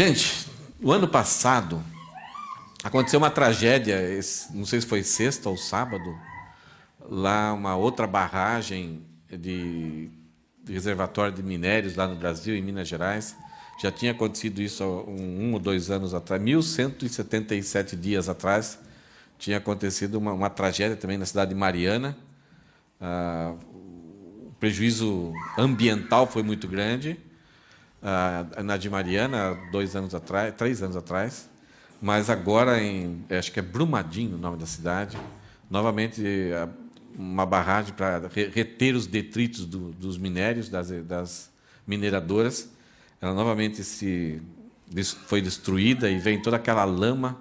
Gente, o ano passado aconteceu uma tragédia, não sei se foi sexta ou sábado, lá uma outra barragem de reservatório de minérios lá no Brasil, em Minas Gerais. Já tinha acontecido isso há um ou 2 anos atrás, 1.177 dias atrás, tinha acontecido uma tragédia também na cidade de Mariana. O prejuízo ambiental foi muito grande, na de Mariana, 2 anos atrás, 3 anos atrás, mas agora acho que é Brumadinho o nome da cidade, novamente uma barragem para reter os detritos dos minérios, das mineradoras. Ela novamente foi destruída e vem toda aquela lama.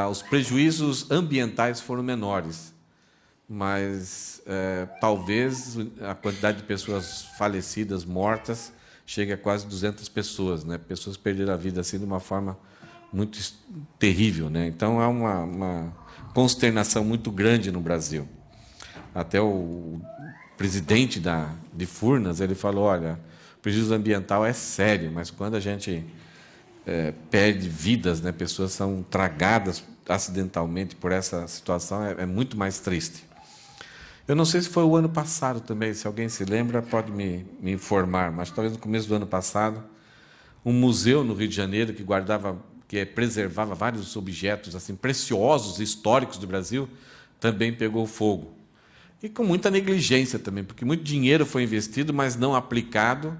Os prejuízos ambientais foram menores, mas talvez a quantidade de pessoas falecidas, mortas, chegue a quase 200 pessoas, né? Pessoas perderam a vida assim de uma forma muito terrível, né? Então há uma consternação muito grande no Brasil. Até o presidente de Furnas, ele falou: olha, o prejuízo ambiental é sério, mas quando a gente perde vidas, né, pessoas são tragadas acidentalmente por essa situação, é muito mais triste. Eu não sei se foi o ano passado também, se alguém se lembra, pode me informar, mas talvez no começo do ano passado, um museu no Rio de Janeiro que preservava vários objetos assim preciosos, históricos do Brasil, também pegou fogo. E com muita negligência também, porque muito dinheiro foi investido, mas não aplicado,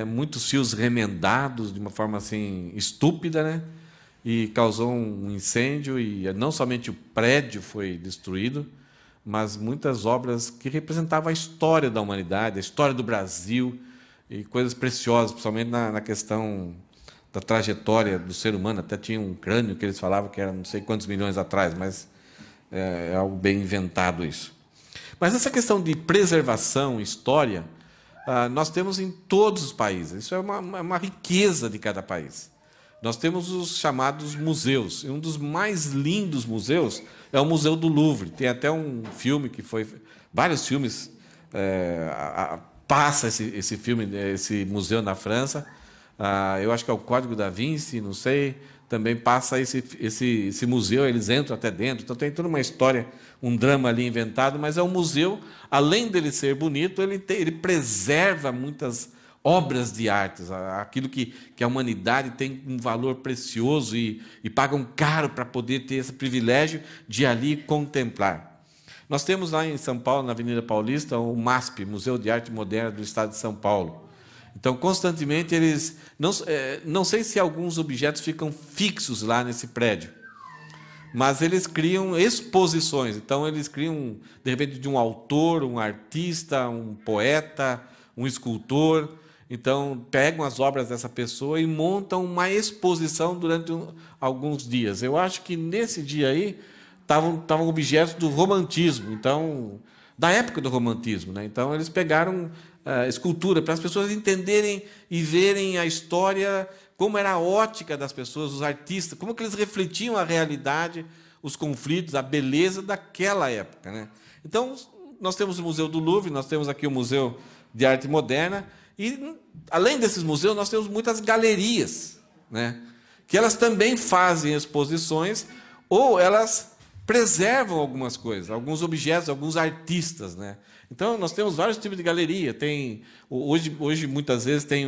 muitos fios remendados de uma forma assim estúpida, né? E causou um incêndio, e não somente o prédio foi destruído, mas muitas obras que representavam a história da humanidade, a história do Brasil, e coisas preciosas, principalmente na questão da trajetória do ser humano. Até tinha um crânio que eles falavam que era não sei quantos milhões atrás, mas é algo bem inventado isso. Mas essa questão de preservação, história, nós temos em todos os países. Isso é uma riqueza de cada país. Nós temos os chamados museus. E um dos mais lindos museus é o Museu do Louvre. Tem até um filme que foi... Vários filmes passa esse filme, esse museu na França. Eu acho que é o Código da Vinci, não sei. Também passa esse museu, eles entram até dentro. Então tem toda uma história, um drama ali inventado, mas é um museu, além dele ser bonito, ele preserva muitas obras de artes, aquilo que a humanidade tem um valor precioso e pagam caro para poder ter esse privilégio de ali contemplar. Nós temos lá em São Paulo, na Avenida Paulista, o MASP, Museu de Arte Moderna do Estado de São Paulo. Então, constantemente, eles... Não sei se alguns objetos ficam fixos lá nesse prédio, mas eles criam exposições. Então, eles criam, de repente, de um autor, um artista, um poeta, um escultor. Então, pegam as obras dessa pessoa e montam uma exposição durante alguns dias. Eu acho que, nesse dia aí, estavam objetos do romantismo, então, da época do romantismo, né? Então, eles pegaram escultura para as pessoas entenderem e verem a história, como era a ótica das pessoas, os artistas, como que eles refletiam a realidade, os conflitos, a beleza daquela época, né? Então, nós temos o Museu do Louvre, nós temos aqui o Museu de Arte Moderna, e, além desses museus, nós temos muitas galerias, né, que elas também fazem exposições, ou elas preservam algumas coisas, alguns objetos, alguns artistas, né? Então, nós temos vários tipos de galeria. Hoje muitas vezes, tem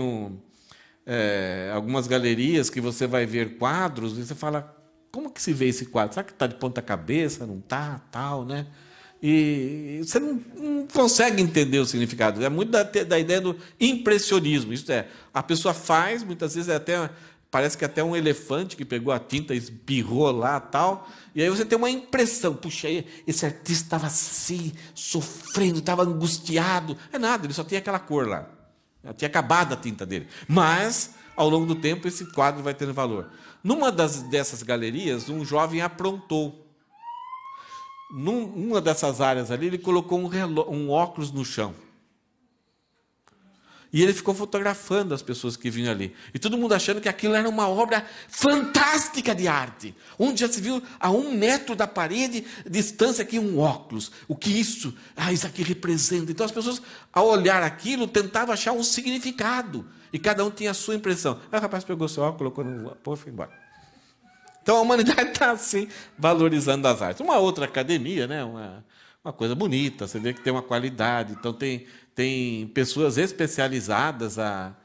algumas galerias que você vai ver quadros e você fala: como que se vê esse quadro? Será que está de ponta cabeça? Não está? Tal, né? E você não consegue entender o significado. É muito da ideia do impressionismo. Isto é, a pessoa faz, muitas vezes parece que até um elefante que pegou a tinta e espirrou lá, tal, e aí você tem uma impressão: puxa, esse artista estava assim, sofrendo, estava angustiado. É nada, ele só tinha aquela cor lá. Já tinha acabado a tinta dele. Mas, ao longo do tempo, esse quadro vai tendo valor. Numa dessas galerias, um jovem aprontou. Numa dessas áreas ali, ele colocou um óculos no chão. E ele ficou fotografando as pessoas que vinham ali. E todo mundo achando que aquilo era uma obra fantástica de arte. Onde já se viu a 1 metro da parede, distância aqui, um óculos. O que isso? Isso aqui representa. Então as pessoas, ao olhar aquilo, tentavam achar um significado. E cada um tinha a sua impressão. Aí o rapaz pegou seu óculos, colocou no pô e foi embora. Então a humanidade está assim, valorizando as artes. Uma outra academia, né? Uma coisa bonita, você vê que tem uma qualidade. Então tem pessoas especializadas a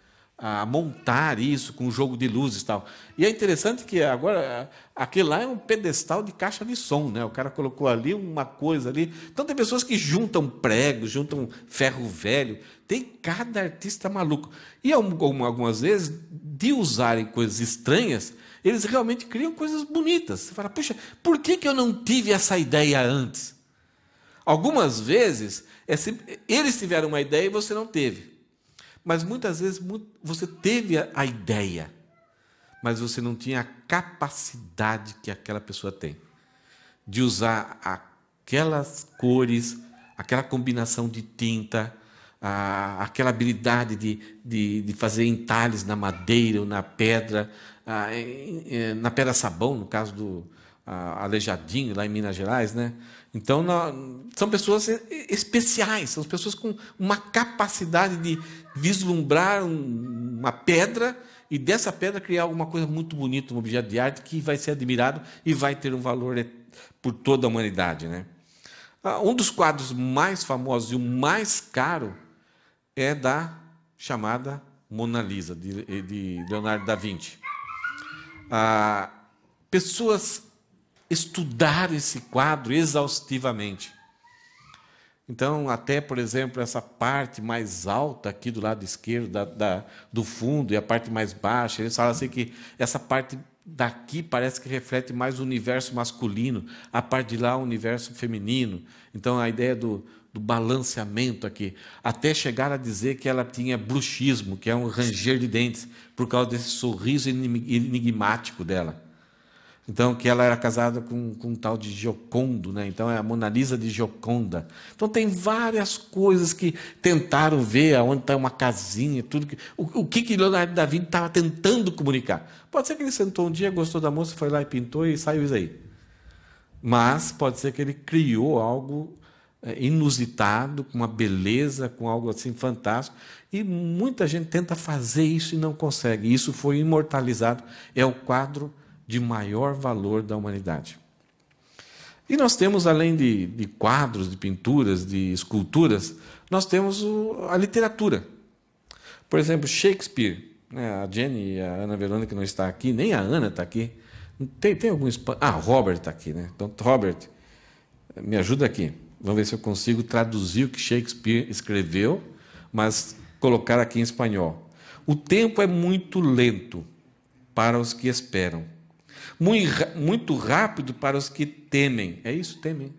montar isso com jogo de luzes e tal. E é interessante que agora aquele lá é um pedestal de caixa de som, né? O cara colocou ali uma coisa ali. Então tem pessoas que juntam pregos, juntam ferro velho. Tem cada artista maluco. E algumas vezes, de usarem coisas estranhas, eles realmente criam coisas bonitas. Você fala, puxa, por que eu não tive essa ideia antes? Algumas vezes, eles tiveram uma ideia e você não teve. Mas muitas vezes você teve a ideia, mas você não tinha a capacidade que aquela pessoa tem de usar aquelas cores, aquela combinação de tinta, aquela habilidade de fazer entalhes na madeira ou na pedra sabão, no caso do Aleijadinho, lá em Minas Gerais, né? Então, são pessoas especiais, são pessoas com uma capacidade de vislumbrar uma pedra e dessa pedra criar alguma coisa muito bonita, um objeto de arte que vai ser admirado e vai ter um valor por toda a humanidade, né? Um dos quadros mais famosos e o mais caro é da chamada Mona Lisa, de Leonardo da Vinci. Pessoas estudaram esse quadro exaustivamente. Então, até, por exemplo, essa parte mais alta aqui do lado esquerdo do fundo e a parte mais baixa, eles falam assim que essa parte daqui parece que reflete mais o universo masculino, a parte de lá o universo feminino. Então, a ideia do balanceamento aqui, até chegar a dizer que ela tinha bruxismo, que é um ranger de dentes, por causa desse sorriso enigmático dela. Então, que ela era casada com um tal de Giocondo, né? Então é a Mona Lisa de Gioconda. Então tem várias coisas que tentaram ver aonde está uma casinha, tudo o que Leonardo da Vinci estava tentando comunicar. Pode ser que ele sentou um dia, gostou da moça, foi lá e pintou e saiu isso aí. Mas pode ser que ele criou algo inusitado, com uma beleza, com algo assim fantástico. E muita gente tenta fazer isso e não consegue. Isso foi imortalizado. É o quadro de maior valor da humanidade. E nós temos, além de quadros, de pinturas, de esculturas, nós temos a literatura. Por exemplo, Shakespeare, né? A Jenny e a Ana Verônica não está aqui, nem a Ana está aqui. Tem algum Robert está aqui, né? Então, Robert, me ajuda aqui. Vamos ver se eu consigo traduzir o que Shakespeare escreveu, mas colocar aqui em espanhol. O tempo é muito lento para os que esperam. Muito rápido para os que temem. É isso, temem.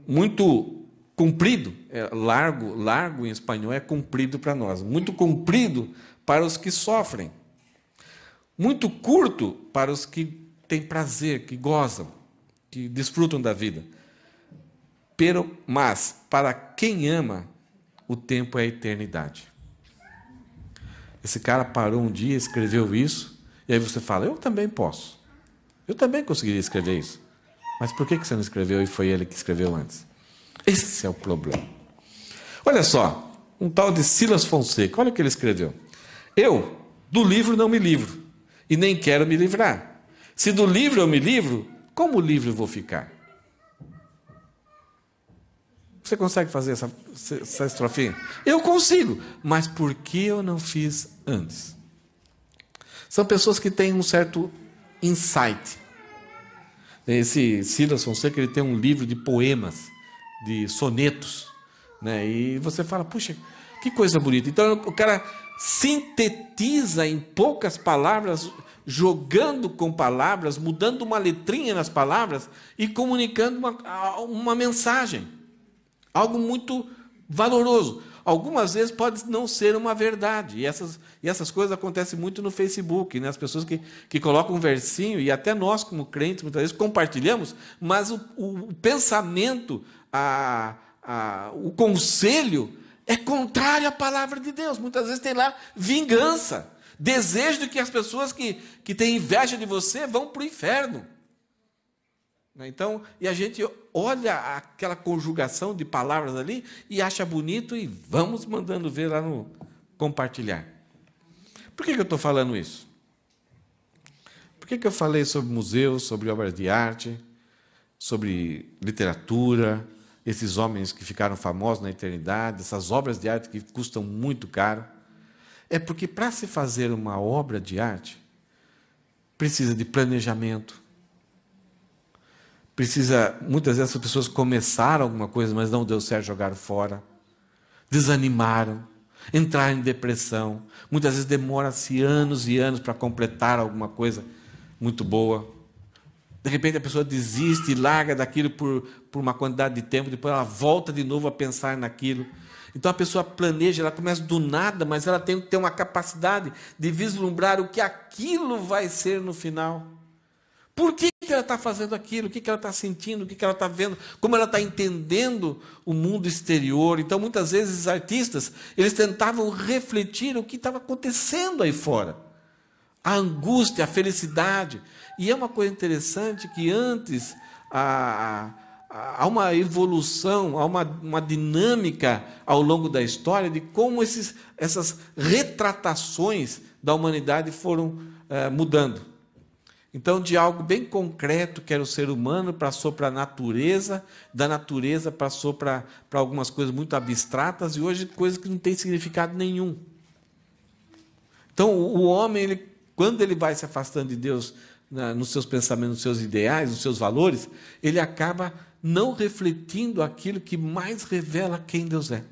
Muito comprido, largo em espanhol é comprido para nós. Muito comprido para os que sofrem. Muito curto para os que têm prazer, que gozam, que desfrutam da vida. Mas para quem ama, o tempo é a eternidade. Esse cara parou um dia, escreveu isso. E aí você fala, eu também posso. Eu também conseguiria escrever isso. Mas por que você não escreveu e foi ele que escreveu antes? Esse é o problema. Olha só, um tal de Silas Fonseca, olha o que ele escreveu. Eu, do livro, não me livro, e nem quero me livrar. Se do livro eu me livro, como livre eu vou ficar? Você consegue fazer essa estrofinha? Eu consigo, mas por que eu não fiz antes? São pessoas que têm um certo insight. Esse Silas Fonseca, ele tem um livro de poemas, de sonetos, né? E você fala, puxa, que coisa bonita. Então o cara sintetiza em poucas palavras, jogando com palavras, mudando uma letrinha nas palavras e comunicando uma mensagem. Algo muito valoroso. Algumas vezes pode não ser uma verdade. E essas coisas acontecem muito no Facebook, né? As pessoas que colocam um versinho, e até nós, como crentes, muitas vezes compartilhamos, mas o pensamento, o conselho é contrário à palavra de Deus. Muitas vezes tem lá vingança, desejo de que as pessoas que têm inveja de você vão para o inferno. Então, e a gente olha aquela conjugação de palavras ali e acha bonito e vamos mandando ver lá no compartilhar. Por que eu estou falando isso? Por que eu falei sobre museus, sobre obras de arte, sobre literatura, esses homens que ficaram famosos na eternidade, essas obras de arte que custam muito caro? É porque para se fazer uma obra de arte, precisa de planejamento. Muitas vezes as pessoas começaram alguma coisa, mas não deu certo, jogaram fora. Desanimaram, entraram em depressão. Muitas vezes demora-se anos e anos para completar alguma coisa muito boa. De repente a pessoa desiste e larga daquilo por uma quantidade de tempo, depois ela volta de novo a pensar naquilo. Então a pessoa planeja, ela começa do nada, mas ela tem que ter uma capacidade de vislumbrar o que aquilo vai ser no final. Por que ela está fazendo aquilo? O que ela está sentindo? O que ela está vendo? Como ela está entendendo o mundo exterior? Então, muitas vezes, os artistas, eles tentavam refletir o que estava acontecendo aí fora. A angústia, a felicidade. E é uma coisa interessante que antes há uma evolução, há uma dinâmica ao longo da história de como essas retratações da humanidade foram mudando. Então, de algo bem concreto, que era o ser humano, passou para a natureza, da natureza passou para algumas coisas muito abstratas, e hoje coisas que não têm significado nenhum. Então, o homem, quando ele vai se afastando de Deus, nos seus pensamentos, nos seus ideais, nos seus valores, ele acaba não refletindo aquilo que mais revela quem Deus é.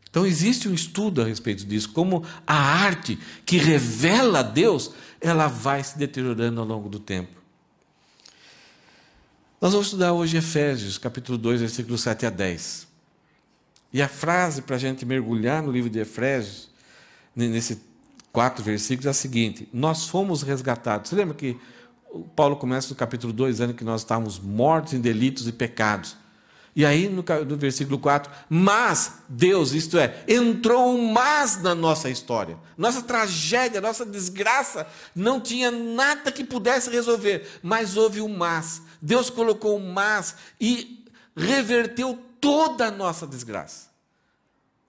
Então, existe um estudo a respeito disso, como a arte que revela a Deus, ela vai se deteriorando ao longo do tempo. Nós vamos estudar hoje Efésios, capítulo 2, versículos 7 a 10. E a frase para a gente mergulhar no livro de Efésios, nesses 4 versículos, é a seguinte: nós fomos resgatados. Você lembra que Paulo começa no capítulo 2, dizendo que nós estávamos mortos em delitos e pecados. E aí, no versículo 4, mas Deus, isto é, entrou um mas na nossa história. Nossa tragédia, nossa desgraça, não tinha nada que pudesse resolver, mas houve um mas. Deus colocou um mas e reverteu toda a nossa desgraça.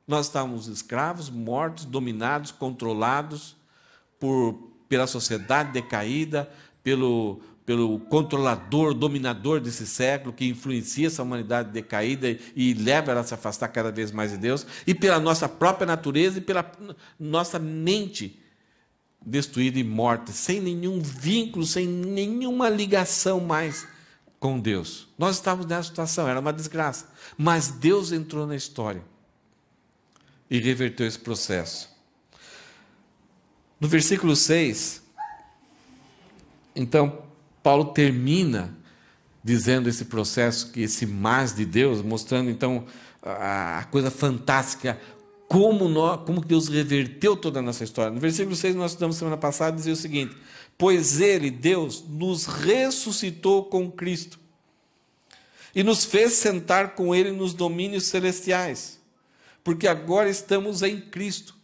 Nós estávamos escravos, mortos, dominados, controlados pela sociedade decaída, pelo controlador, dominador desse século, que influencia essa humanidade decaída e leva ela a se afastar cada vez mais de Deus, e pela nossa própria natureza e pela nossa mente destruída e morta, sem nenhum vínculo, sem nenhuma ligação mais com Deus. Nós estávamos nessa situação, era uma desgraça, mas Deus entrou na história e reverteu esse processo. No versículo 6, então, Paulo termina dizendo esse processo, que esse mais de Deus, mostrando então a coisa fantástica, como Deus reverteu toda a nossa história. No versículo 6, nós estudamos semana passada, dizia o seguinte: pois Ele, Deus, nos ressuscitou com Cristo e nos fez sentar com Ele nos domínios celestiais, porque agora estamos em Cristo.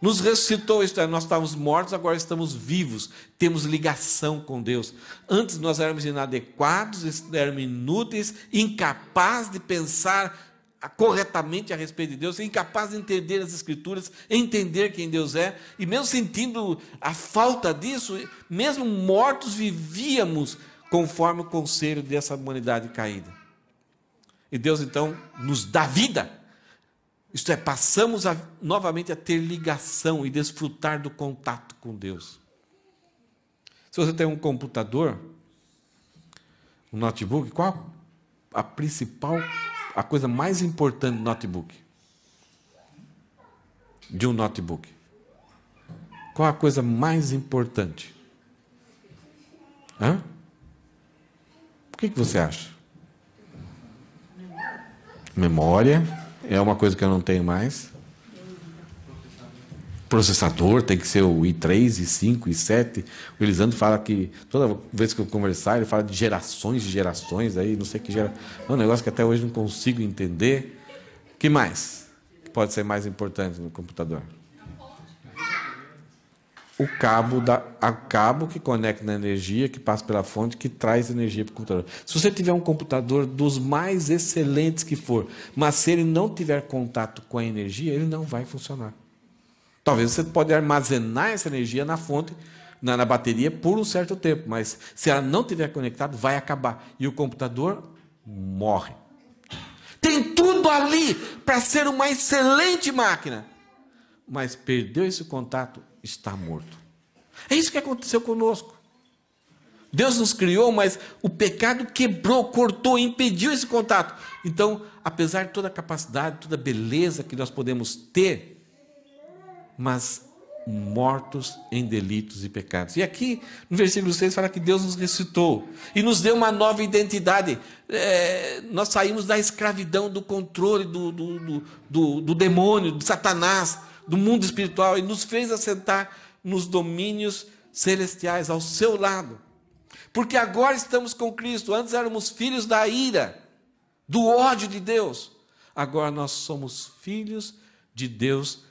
Nos ressuscitou, isto é, nós estávamos mortos, agora estamos vivos, temos ligação com Deus. Antes nós éramos inadequados, éramos inúteis, incapazes de pensar corretamente a respeito de Deus, incapazes de entender as Escrituras, entender quem Deus é, e mesmo sentindo a falta disso, mesmo mortos, vivíamos conforme o conselho dessa humanidade caída. E Deus então nos dá vida. Isto é, passamos novamente a ter ligação e desfrutar do contato com Deus. Se você tem um computador, um notebook, qual a coisa mais importante do notebook? De um notebook. Qual a coisa mais importante? O que você acha? Memória. É uma coisa que eu não tenho mais. Processador tem que ser o i3, i5, i7. O Elisandro fala que, toda vez que eu conversar, ele fala de gerações, aí não sei que gera. É um negócio que até hoje não consigo entender. que mais pode ser mais importante no computador? O cabo que conecta na energia, que passa pela fonte, que traz energia para o computador. Se você tiver um computador dos mais excelentes que for, mas se ele não tiver contato com a energia, ele não vai funcionar. Talvez você pode armazenar essa energia na fonte, na bateria, por um certo tempo, mas se ela não estiver conectada, vai acabar. E o computador morre. Tem tudo ali para ser uma excelente máquina, mas perdeu esse contato, está morto. É isso que aconteceu conosco. Deus nos criou, mas o pecado quebrou, cortou, impediu esse contato. Então, apesar de toda a capacidade, toda a beleza que nós podemos ter, mas mortos em delitos e pecados. E aqui, no versículo 6, fala que Deus nos ressuscitou e nos deu uma nova identidade. Nós saímos da escravidão, do controle do demônio, de Satanás, do mundo espiritual, e nos fez assentar nos domínios celestiais, ao seu lado. Porque agora estamos com Cristo. Antes éramos filhos da ira, do ódio de Deus. Agora nós somos filhos de Deus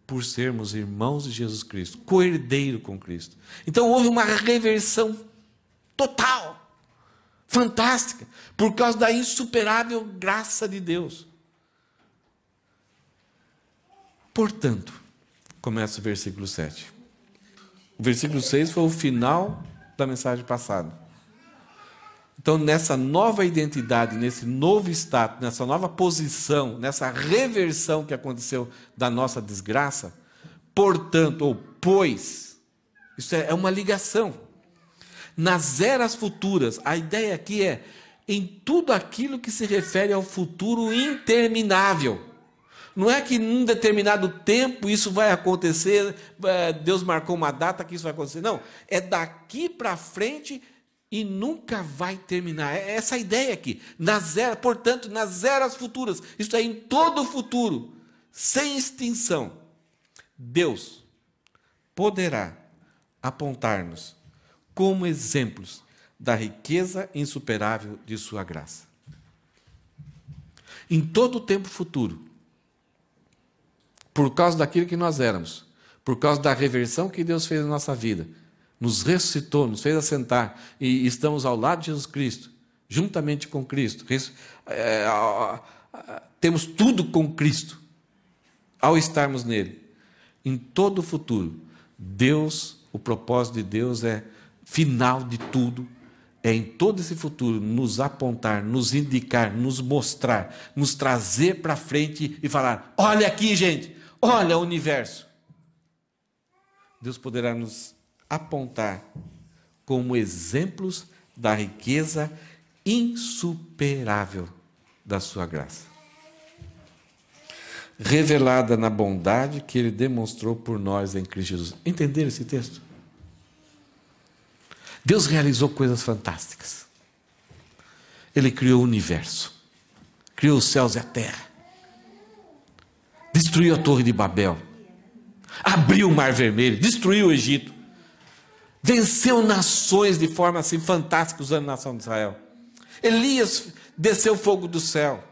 por sermos irmãos de Jesus Cristo, co-herdeiro com Cristo. Então houve uma reversão total, fantástica, por causa da insuperável graça de Deus. Portanto, começa o versículo 7. O versículo 6 foi o final da mensagem passada. Então, nessa nova identidade, nesse novo status, nessa nova posição, nessa reversão que aconteceu da nossa desgraça, portanto, ou pois, isso é uma ligação. Nas eras futuras, a ideia aqui é em tudo aquilo que se refere ao futuro interminável. Não é que em um determinado tempo isso vai acontecer, Deus marcou uma data que isso vai acontecer. Não, é daqui para frente e nunca vai terminar. É essa a ideia aqui. Portanto, nas eras futuras, isto é, em todo o futuro, sem extinção, Deus poderá apontar-nos como exemplos da riqueza insuperável de sua graça. Em todo o tempo futuro, por causa daquilo que nós éramos, por causa da reversão que Deus fez na nossa vida, nos ressuscitou, nos fez assentar, e estamos ao lado de Jesus Cristo, juntamente com Cristo. Temos tudo com Cristo, ao estarmos nele. Em todo o futuro, Deus, o propósito de Deus é, final de tudo, é em todo esse futuro, nos apontar, nos indicar, nos mostrar, nos trazer para frente e falar, olha aqui, gente, olha o universo. Deus poderá nos apontar como exemplos da riqueza insuperável da sua graça, revelada na bondade que Ele demonstrou por nós em Cristo Jesus. Entenderam esse texto? Deus realizou coisas fantásticas. Ele criou o universo, criou os céus e a terra, destruiu a Torre de Babel, abriu o Mar Vermelho, destruiu o Egito, venceu nações de forma assim fantástica usando a nação de Israel. Elias desceu fogo do céu.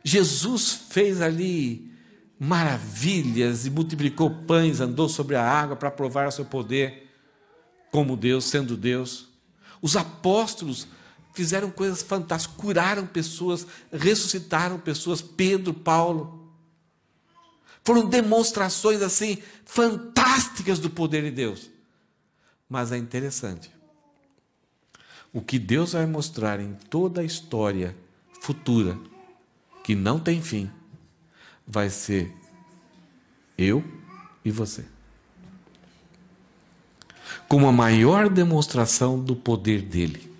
Jesus fez ali maravilhas e multiplicou pães, andou sobre a água para provar o seu poder como Deus, sendo Deus. Os apóstolos fizeram coisas fantásticas, curaram pessoas, ressuscitaram pessoas, Pedro, Paulo. Foram demonstrações assim fantásticas do poder de Deus. Mas é interessante. O que Deus vai mostrar em toda a história futura, que não tem fim, vai ser eu e você. Como a maior demonstração do poder dele.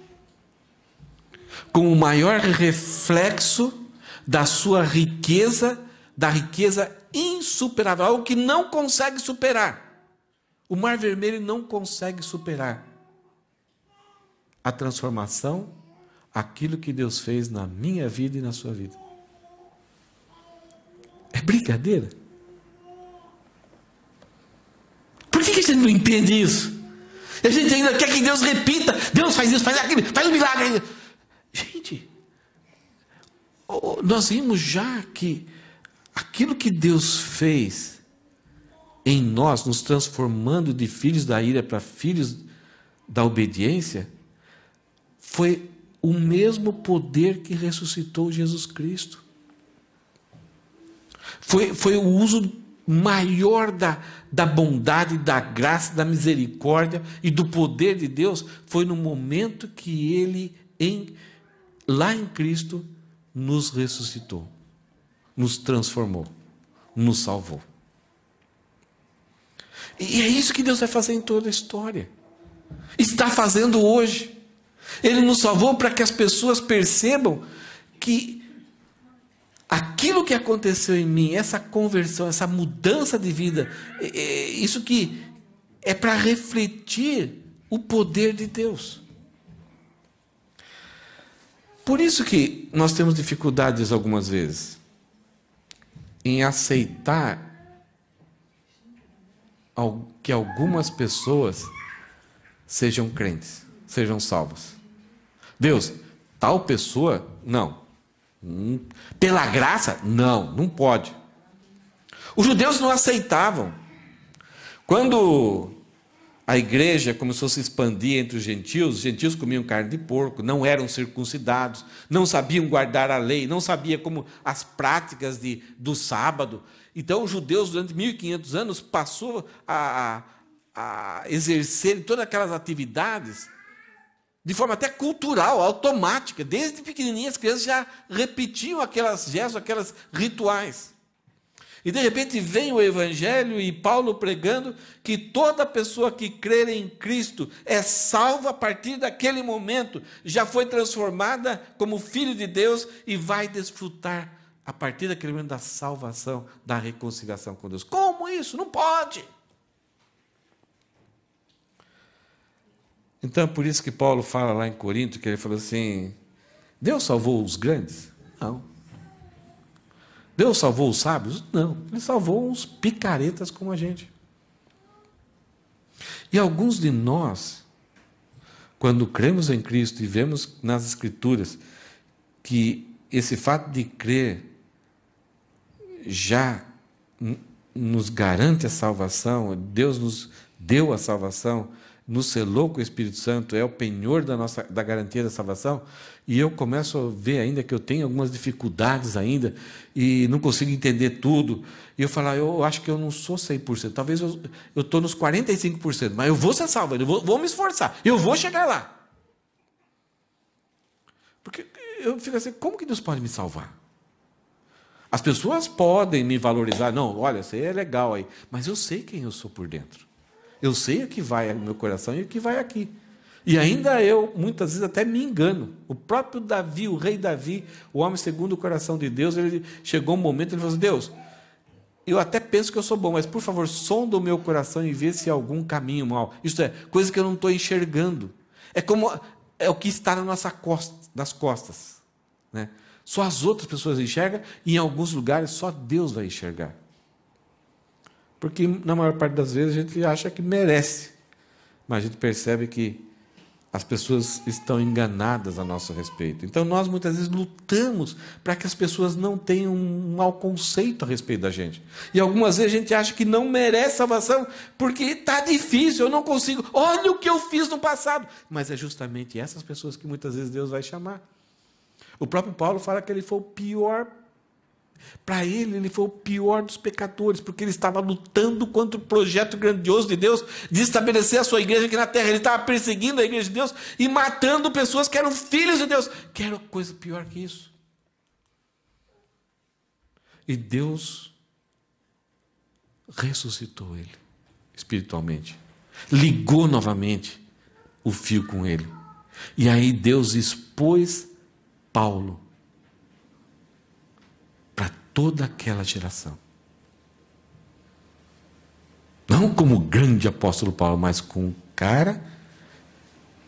Como o maior reflexo da sua riqueza, da riqueza insuperável, algo que não consegue superar. O Mar Vermelho não consegue superar a transformação, aquilo que Deus fez na minha vida e na sua vida. É brincadeira? Por que a gente não entende isso? A gente ainda quer que Deus repita. Deus faz isso, faz aquilo, faz um milagre. Gente, nós vimos já que aquilo que Deus fez em nós, nos transformando de filhos da ira para filhos da obediência, foi o mesmo poder que ressuscitou Jesus Cristo. Foi o uso maior da bondade, da graça, da misericórdia e do poder de Deus. Foi no momento que Ele, lá em Cristo, nos ressuscitou, nos transformou, nos salvou. E é isso que Deus vai fazer em toda a história. Está fazendo hoje. Ele nos salvou para que as pessoas percebam que aquilo que aconteceu em mim, essa conversão, essa mudança de vida, isso que é para refletir o poder de Deus. Por isso que nós temos dificuldades algumas vezes em aceitar que algumas pessoas sejam crentes, sejam salvas. Deus, tal pessoa, não. Pela graça, não pode. Os judeus não aceitavam. Quando a igreja começou a se expandir entre os gentios comiam carne de porco, não eram circuncidados, não sabiam guardar a lei, não sabiam como as práticas do sábado. Então, os judeus, durante 1.500 anos, passou a exercer todas aquelas atividades de forma até cultural, automática. Desde pequenininhas, as crianças já repetiam aquelas gestos, aquelas rituais. E, de repente, vem o Evangelho e Paulo pregando que toda pessoa que crer em Cristo é salva a partir daquele momento, já foi transformada como filho de Deus e vai desfrutar a partir daquele momento da salvação, da reconciliação com Deus. Como isso? Não pode! Então, por isso que Paulo fala lá em Corinto, que ele falou assim, Deus salvou os grandes? Não. Deus salvou os sábios? Não. Ele salvou uns picaretas como a gente. E alguns de nós, quando cremos em Cristo e vemos nas Escrituras que esse fato de crer já nos garante a salvação, Deus nos deu a salvação, nos selou com o Espírito Santo, é o penhor da garantia da salvação, e eu começo a ver ainda que eu tenho algumas dificuldades ainda, e não consigo entender tudo, e eu falo, eu acho que eu não sou 100%, talvez eu estou nos 45%, mas eu vou ser salvo, eu vou me esforçar, eu vou chegar lá. Porque eu fico assim, como que Deus pode me salvar? As pessoas podem me valorizar, não, olha, você é legal aí, mas eu sei quem eu sou por dentro. Eu sei o que vai no meu coração e o que vai aqui. E ainda eu, muitas vezes, até me engano. O próprio Davi, o rei Davi, o homem segundo o coração de Deus, ele chegou um momento, ele falou assim, Deus, eu até penso que eu sou bom, mas, por favor, sonda o meu coração e vê se há algum caminho mal. Isto é, coisa que eu não estou enxergando. É o que está nas costas. Né? Só as outras pessoas enxergam e, em alguns lugares, só Deus vai enxergar. Porque, na maior parte das vezes, a gente acha que merece. Mas a gente percebe que as pessoas estão enganadas a nosso respeito. Então, nós, muitas vezes, lutamos para que as pessoas não tenham um mau conceito a respeito da gente. E, algumas vezes, a gente acha que não merece salvação porque está difícil, eu não consigo. Olha o que eu fiz no passado. Mas é justamente essas pessoas que, muitas vezes, Deus vai chamar. O próprio Paulo fala que ele foi o pior. Para ele foi o pior dos pecadores, porque ele estava lutando contra o projeto grandioso de Deus de estabelecer a sua igreja aqui na terra. Ele estava perseguindo a igreja de Deus e matando pessoas que eram filhos de Deus. Quero coisa pior que isso. E Deus ressuscitou ele espiritualmente, ligou novamente o fio com ele. E aí Deus expôs Paulo para toda aquela geração. Não como grande apóstolo Paulo, mas com um cara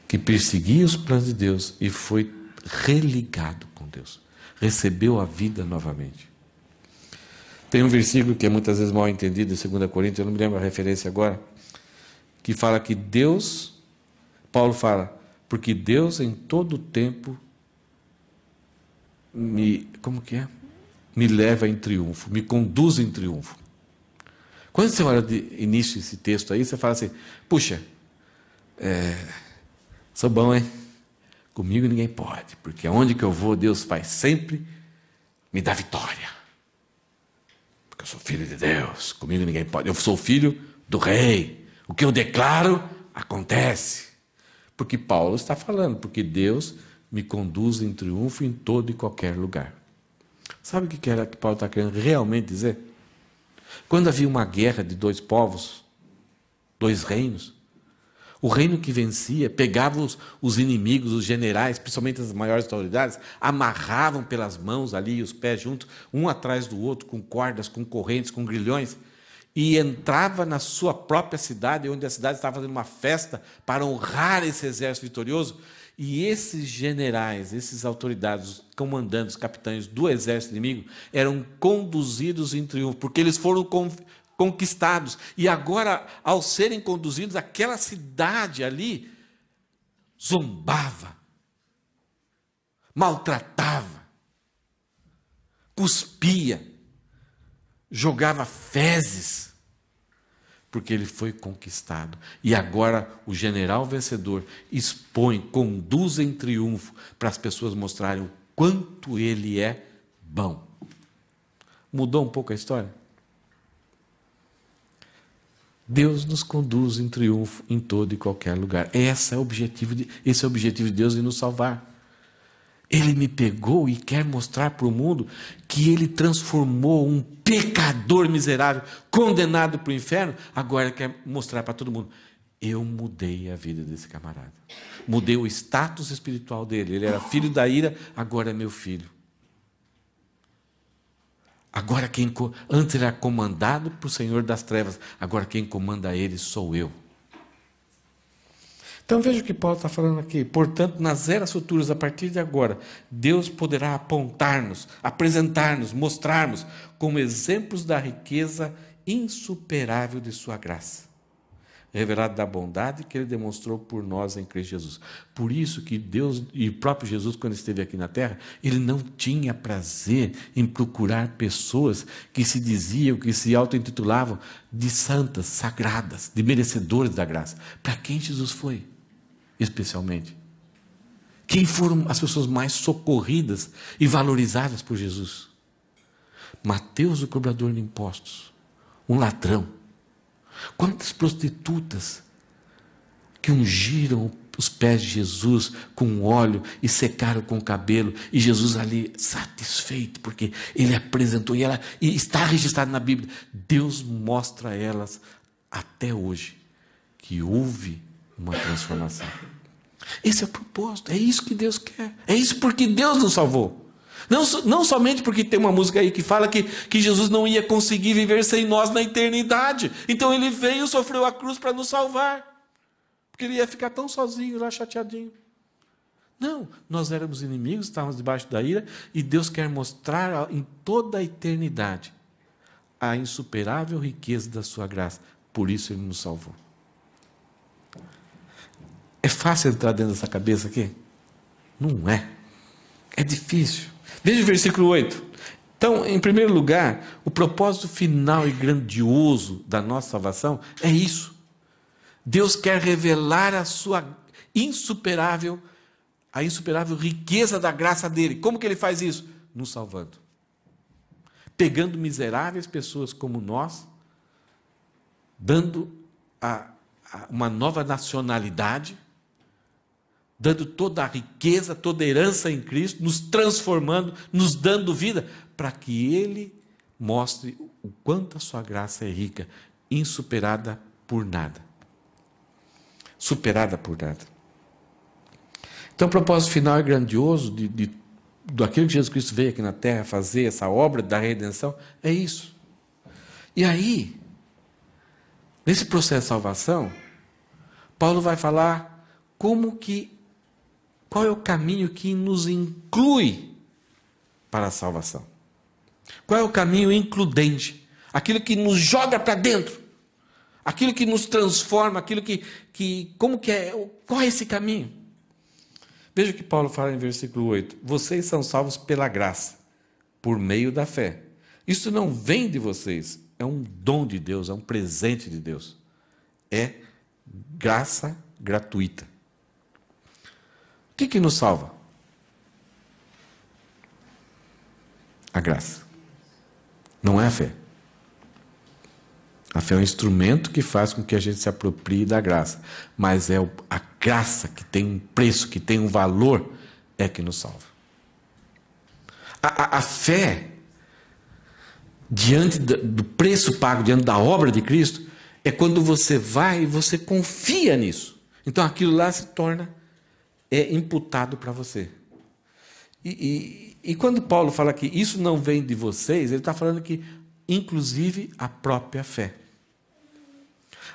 que perseguia os planos de Deus e foi religado com Deus. Recebeu a vida novamente. Tem um versículo que é muitas vezes mal entendido em 2 Coríntios, eu não me lembro a referência agora, que fala que Deus, Paulo fala, porque Deus em todo o tempo como que é? Me leva em triunfo, me conduz em triunfo. Quando você olha de início esse texto aí, você fala assim, puxa, sou bom, hein? Comigo ninguém pode, porque aonde que eu vou, Deus faz sempre, me dá vitória. Porque eu sou filho de Deus, comigo ninguém pode. Eu sou filho do rei. O que eu declaro, acontece. Porque Paulo está falando, porque Deus me conduz em triunfo em todo e qualquer lugar. Sabe o que era que Paulo está querendo realmente dizer? Quando havia uma guerra de dois povos, dois reinos, o reino que vencia pegava os inimigos, os generais, principalmente as maiores autoridades, amarravam pelas mãos ali, os pés juntos, um atrás do outro, com cordas, com correntes, com grilhões, e entrava na sua própria cidade, onde a cidade estava fazendo uma festa para honrar esse exército vitorioso. E esses generais, essas autoridades, os comandantes, os capitães do exército inimigo, eram conduzidos em triunfo, porque eles foram conquistados. E agora, ao serem conduzidos, aquela cidade ali zombava, maltratava, cuspia, jogava fezes, porque ele foi conquistado. E agora o general vencedor expõe, conduz em triunfo para as pessoas mostrarem o quanto ele é bom. Mudou um pouco a história? Deus nos conduz em triunfo em todo e qualquer lugar. Esse é o objetivo de Deus em nos salvar. Ele me pegou e quer mostrar para o mundo que ele transformou um pecador miserável, condenado para o inferno, agora quer mostrar para todo mundo. Eu mudei a vida desse camarada. Mudei o status espiritual dele. Ele era filho da ira, agora é meu filho. Agora antes era comandado por Senhor das trevas, agora quem comanda ele sou eu. Então veja o que Paulo está falando aqui. Portanto, nas eras futuras, a partir de agora, Deus poderá apontar-nos, apresentar-nos, mostrar-nos como exemplos da riqueza insuperável de sua graça, revelada da bondade que ele demonstrou por nós em Cristo Jesus. Por isso que Deus, e o próprio Jesus, quando esteve aqui na terra, ele não tinha prazer em procurar pessoas que se diziam, que se auto-intitulavam de santas, sagradas, de merecedores da graça. Para quem Jesus foi? Especialmente. Quem foram as pessoas mais socorridas e valorizadas por Jesus? Mateus, o cobrador de impostos, um ladrão. Quantas prostitutas que ungiram os pés de Jesus com óleo e secaram com o cabelo, e Jesus ali satisfeito, porque ele apresentou, e está registrado na Bíblia, Deus mostra a elas até hoje que houve uma transformação. Esse é o propósito, é isso que Deus quer, é isso porque Deus nos salvou. Não somente porque tem uma música aí que fala que Jesus não ia conseguir viver sem nós na eternidade, então ele veio, sofreu a cruz para nos salvar, porque ele ia ficar tão sozinho lá, chateadinho. Não, nós éramos inimigos, estávamos debaixo da ira, e Deus quer mostrar em toda a eternidade a insuperável riqueza da sua graça, por isso ele nos salvou. É fácil entrar dentro dessa cabeça aqui? Não é. É difícil. Veja o versículo 8. Então, em primeiro lugar, o propósito final e grandioso da nossa salvação é isso. Deus quer revelar a insuperável riqueza da graça dele. Como que ele faz isso? Nos salvando. Pegando miseráveis pessoas como nós, dando uma nova nacionalidade, dando toda a riqueza, toda a herança em Cristo, nos transformando, nos dando vida, para que Ele mostre o quanto a sua graça é rica, insuperada por nada. Superada por nada. Então o propósito final é grandioso daquilo que Jesus Cristo veio aqui na terra fazer, essa obra da redenção, é isso. E aí, nesse processo de salvação, Paulo vai falar qual é o caminho que nos inclui para a salvação. Qual é o caminho includente? Aquilo que nos joga para dentro. Aquilo que nos transforma, qual é esse caminho? Veja o que Paulo fala em versículo 8. Vocês são salvos pela graça, por meio da fé. Isso não vem de vocês, é um dom de Deus, é um presente de Deus. É graça gratuita. O que nos salva? A graça. Não é a fé. A fé é um instrumento que faz com que a gente se aproprie da graça. Mas é a graça que tem um preço, que tem um valor, é que nos salva. A fé, diante do preço pago, diante da obra de Cristo, é quando você vai e você confia nisso. Então aquilo lá se torna imputado para você. E quando Paulo fala que isso não vem de vocês, ele está falando que, inclusive, a própria fé.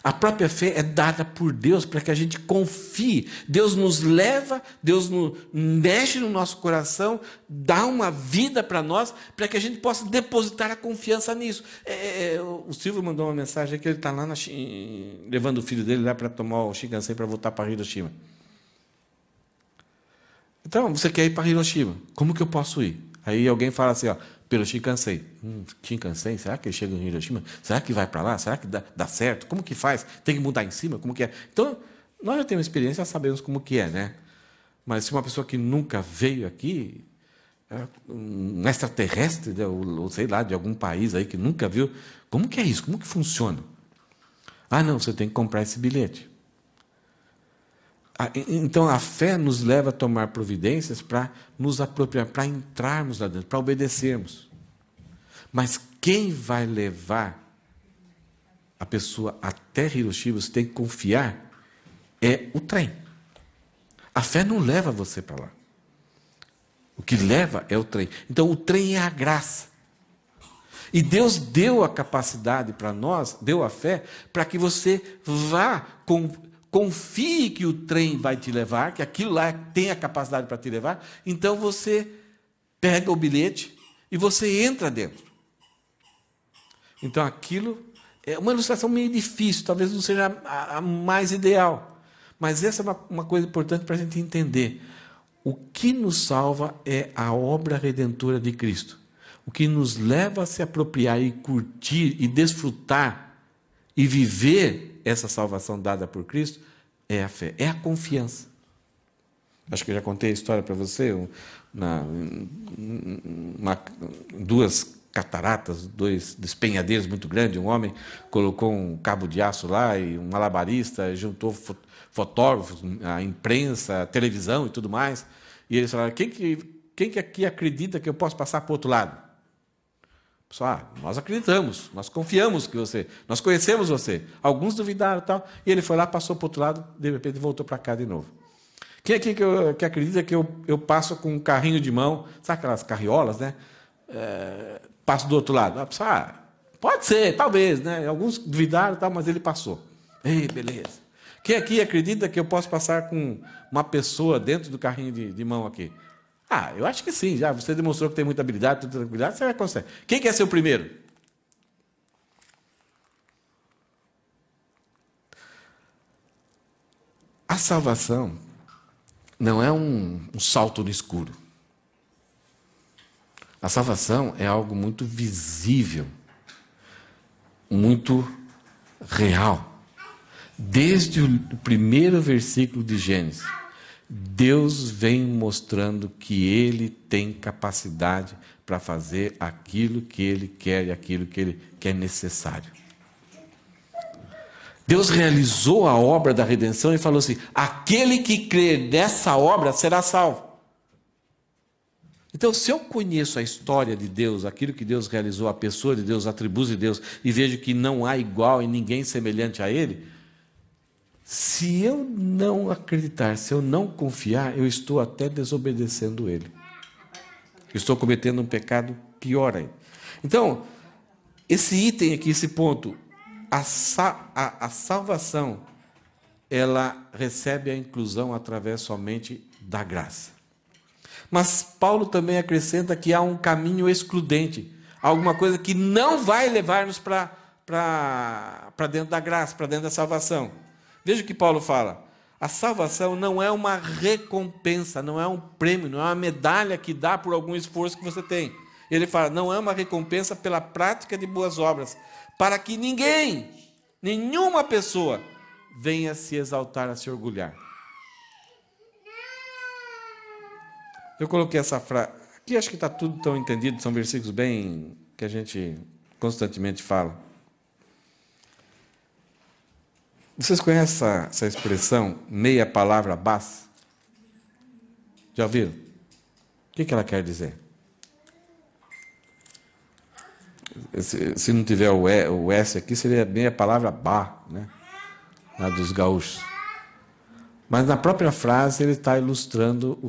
A própria fé é dada por Deus para que a gente confie. Deus nos leva, Deus mexe no nosso coração, dá uma vida para nós, para que a gente possa depositar a confiança nisso. O Silvio mandou uma mensagem que ele está lá levando o filho dele lá para tomar o Shinkansen para voltar para Hiroshima. Então, você quer ir para Hiroshima? Como que eu posso ir? Aí alguém fala assim, ó, pelo Shinkansen. Shinkansen? Será que ele chega em Hiroshima? Será que vai para lá? Será que dá certo? Como que faz? Tem que mudar em cima? Como que é? Então, nós já temos experiência, já sabemos como que é, né? Mas se uma pessoa que nunca veio aqui, um extraterrestre, ou sei lá, de algum país aí que nunca viu, como que é isso? Como que funciona? Ah, não, você tem que comprar esse bilhete. Então, a fé nos leva a tomar providências para nos apropriar, para entrarmos lá dentro, para obedecermos. Mas quem vai levar a pessoa até Hiroshima, você tem que confiar, é o trem. A fé não leva você para lá. O que leva é o trem. Então, o trem é a graça. E Deus deu a capacidade para nós, deu a fé, para que você vá confie que o trem vai te levar, que aquilo lá tem a capacidade para te levar, então você pega o bilhete e você entra dentro. Então aquilo é uma ilustração meio difícil, talvez não seja a mais ideal, mas essa é uma coisa importante para a gente entender. O que nos salva é a obra redentora de Cristo. O que nos leva a se apropriar e curtir e desfrutar e viver essa salvação dada por Cristo é a fé, é a confiança. Acho que eu já contei a história para você, duas cataratas, dois despenhadeiros muito grandes, um homem colocou um cabo de aço lá e um malabarista juntou fotógrafos, a imprensa, a televisão e tudo mais, e eles falaram, quem que aqui acredita que eu posso passar para o outro lado? Pessoal, nós acreditamos, nós confiamos que nós conhecemos você. Alguns duvidaram e tal, e ele foi lá, passou para o outro lado, de repente voltou para cá de novo. Quem aqui que acredita que eu passo com um carrinho de mão, sabe aquelas carriolas, né? Passo do outro lado. Pode ser, talvez, né? Alguns duvidaram e tal, mas ele passou. Ei, beleza. Quem aqui acredita que eu posso passar com uma pessoa dentro do carrinho de mão aqui? Eu acho que sim, já. Você demonstrou que tem muita habilidade, tranquilidade, você vai conseguir. Quem quer ser o primeiro? A salvação não é um salto no escuro. A salvação é algo muito visível, muito real. Desde o primeiro versículo de Gênesis, Deus vem mostrando que Ele tem capacidade para fazer aquilo que Ele quer e aquilo que é necessário. Deus realizou a obra da redenção e falou assim, aquele que crer nessa obra será salvo. Então, se eu conheço a história de Deus, aquilo que Deus realizou, a pessoa de Deus, os atributos de Deus, e vejo que não há igual e ninguém semelhante a Ele, se eu não acreditar, se eu não confiar, eu estou até desobedecendo Ele. Estou cometendo um pecado pior ainda. Então, esse item aqui, esse ponto, a salvação, ela recebe a inclusão através somente da graça. Mas Paulo também acrescenta que há um caminho excludente, alguma coisa que não vai levar-nos para dentro da graça, para dentro da salvação. Veja o que Paulo fala. A salvação não é uma recompensa, não é um prêmio, não é uma medalha que dá por algum esforço que você tem. Ele fala, não é uma recompensa pela prática de boas obras, para que ninguém, nenhuma pessoa, venha se exaltar, a se orgulhar. Eu coloquei essa frase, aqui acho que está tudo tão entendido, são versículos bem que a gente constantemente fala. Vocês conhecem essa expressão, meia palavra basta? Já ouviram? O que ela quer dizer? Se não tiver o S aqui, seria meia palavra ba, né? Lá dos gaúchos. Mas na própria frase ele está ilustrando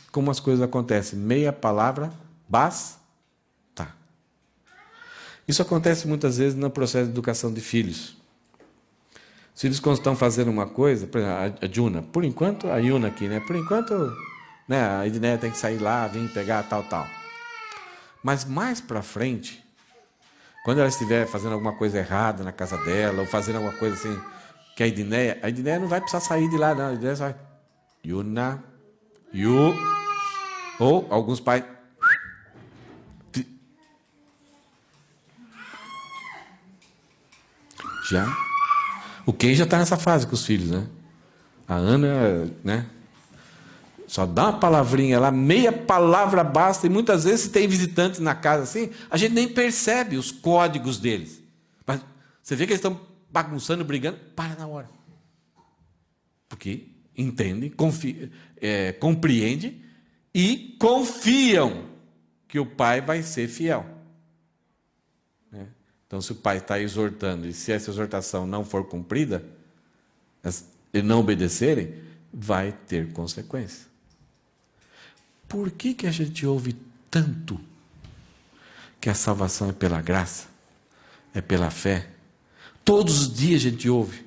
como as coisas acontecem. Meia palavra basta. Isso acontece muitas vezes no processo de educação de filhos. Os filhos, quando estão fazendo uma coisa, por exemplo, a Juna, por enquanto, a Yuna aqui, né? Por enquanto, né, a Edneia tem que sair lá, vir pegar tal. Mas mais para frente, quando ela estiver fazendo alguma coisa errada na casa dela, ou fazendo alguma coisa assim, que a Edneia não vai precisar sair de lá, não. A Edneia só vai, Yuna, Yu, ou alguns pais, já. O Ken já está nessa fase com os filhos, né? A Ana, né? Só dá uma palavrinha lá, meia palavra basta, e muitas vezes, se tem visitantes na casa assim, a gente nem percebe os códigos deles. Mas você vê que eles estão bagunçando, brigando, para na hora. Porque entendem, compreendem e confiam que o pai vai ser fiel. Né? Então, se o pai está exortando, e se essa exortação não for cumprida, e não obedecerem, vai ter consequência. Por que a gente ouve tanto que a salvação é pela graça, é pela fé? Todos os dias a gente ouve.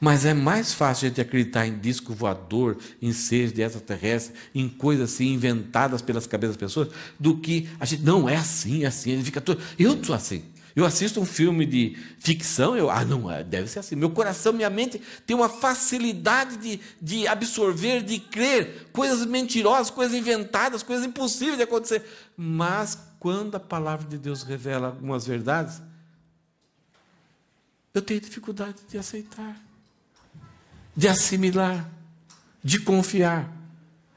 Mas é mais fácil a gente acreditar em disco voador, em seres de extraterrestre, em coisas assim inventadas pelas cabeças das pessoas, do que a gente, não, é assim, ele fica todo... Eu sou assim. Eu assisto um filme de ficção, não, deve ser assim. Meu coração, minha mente tem uma facilidade de absorver, de crer coisas mentirosas, coisas inventadas, coisas impossíveis de acontecer. Mas quando a palavra de Deus revela algumas verdades, eu tenho dificuldade de aceitar, de assimilar, de confiar.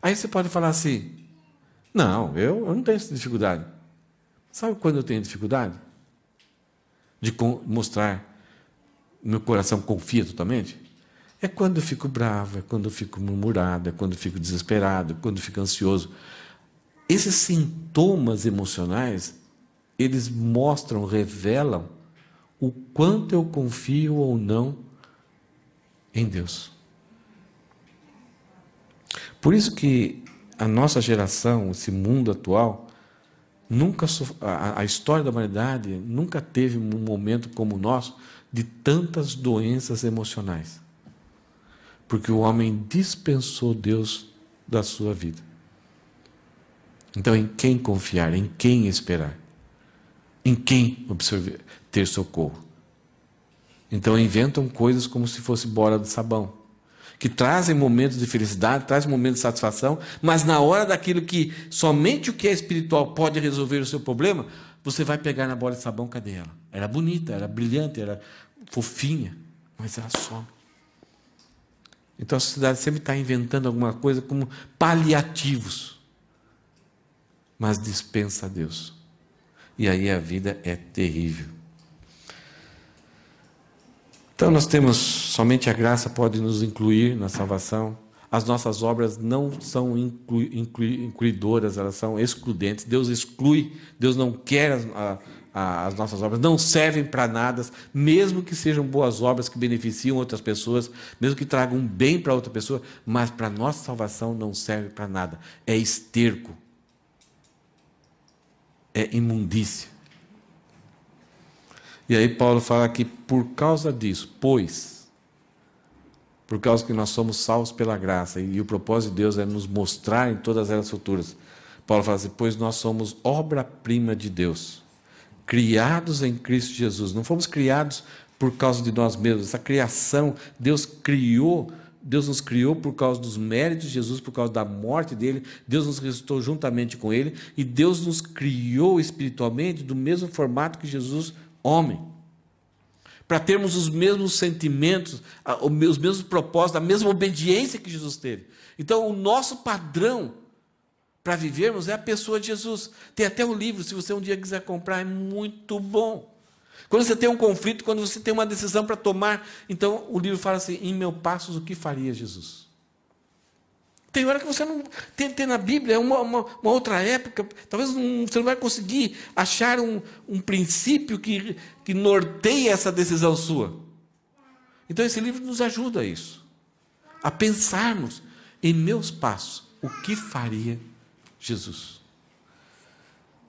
Aí você pode falar assim, não, eu não tenho essa dificuldade. Sabe quando eu tenho dificuldade? De mostrar meu coração confia totalmente? É quando eu fico bravo, é quando eu fico murmurado, é quando eu fico desesperado, é quando eu fico ansioso. Esses sintomas emocionais, eles mostram, revelam o quanto eu confio ou não em Deus. Por isso que a nossa geração, esse mundo atual, a história da humanidade nunca teve um momento como o nosso de tantas doenças emocionais. Porque o homem dispensou Deus da sua vida. Então, em quem confiar? Em quem esperar? Em quem ter socorro? Então, inventam coisas como se fosse bola de sabão, que trazem momentos de felicidade, trazem momentos de satisfação, mas na hora daquilo que somente o que é espiritual pode resolver o seu problema, você vai pegar na bola de sabão, cadê ela? Era bonita, era brilhante, era fofinha, mas ela some. Então a sociedade sempre está inventando alguma coisa como paliativos, mas dispensa a Deus. E aí a vida é terrível. Então nós temos, somente a graça pode nos incluir na salvação. As nossas obras não são incluidoras, elas são excludentes. Deus exclui, Deus não quer as nossas obras, não servem para nada, mesmo que sejam boas obras que beneficiam outras pessoas, mesmo que tragam um bem para outra pessoa, mas para a nossa salvação não serve para nada. É esterco. É imundícia. E aí Paulo fala que por causa disso, por causa que nós somos salvos pela graça, e o propósito de Deus é nos mostrar em todas elas futuras. Paulo fala assim, pois nós somos obra-prima de Deus, criados em Cristo Jesus. Não fomos criados por causa de nós mesmos. Essa criação, Deus criou Deus nos criou por causa dos méritos de Jesus, por causa da morte dele. Deus nos ressuscitou juntamente com ele. E Deus nos criou espiritualmente do mesmo formato que Jesus, homem. Para termos os mesmos sentimentos, os mesmos propósitos, a mesma obediência que Jesus teve. Então, o nosso padrão para vivermos é a pessoa de Jesus. Tem até um livro, se você um dia quiser comprar, é muito bom. Quando você tem um conflito, quando você tem uma decisão para tomar, então o livro fala assim, em meus passos, o que faria Jesus? Tem hora que você não... Tem na Bíblia, uma outra época, talvez você não vai conseguir achar um princípio que norteie essa decisão sua. Então esse livro nos ajuda a isso. A pensarmos, em meus passos, o que faria Jesus?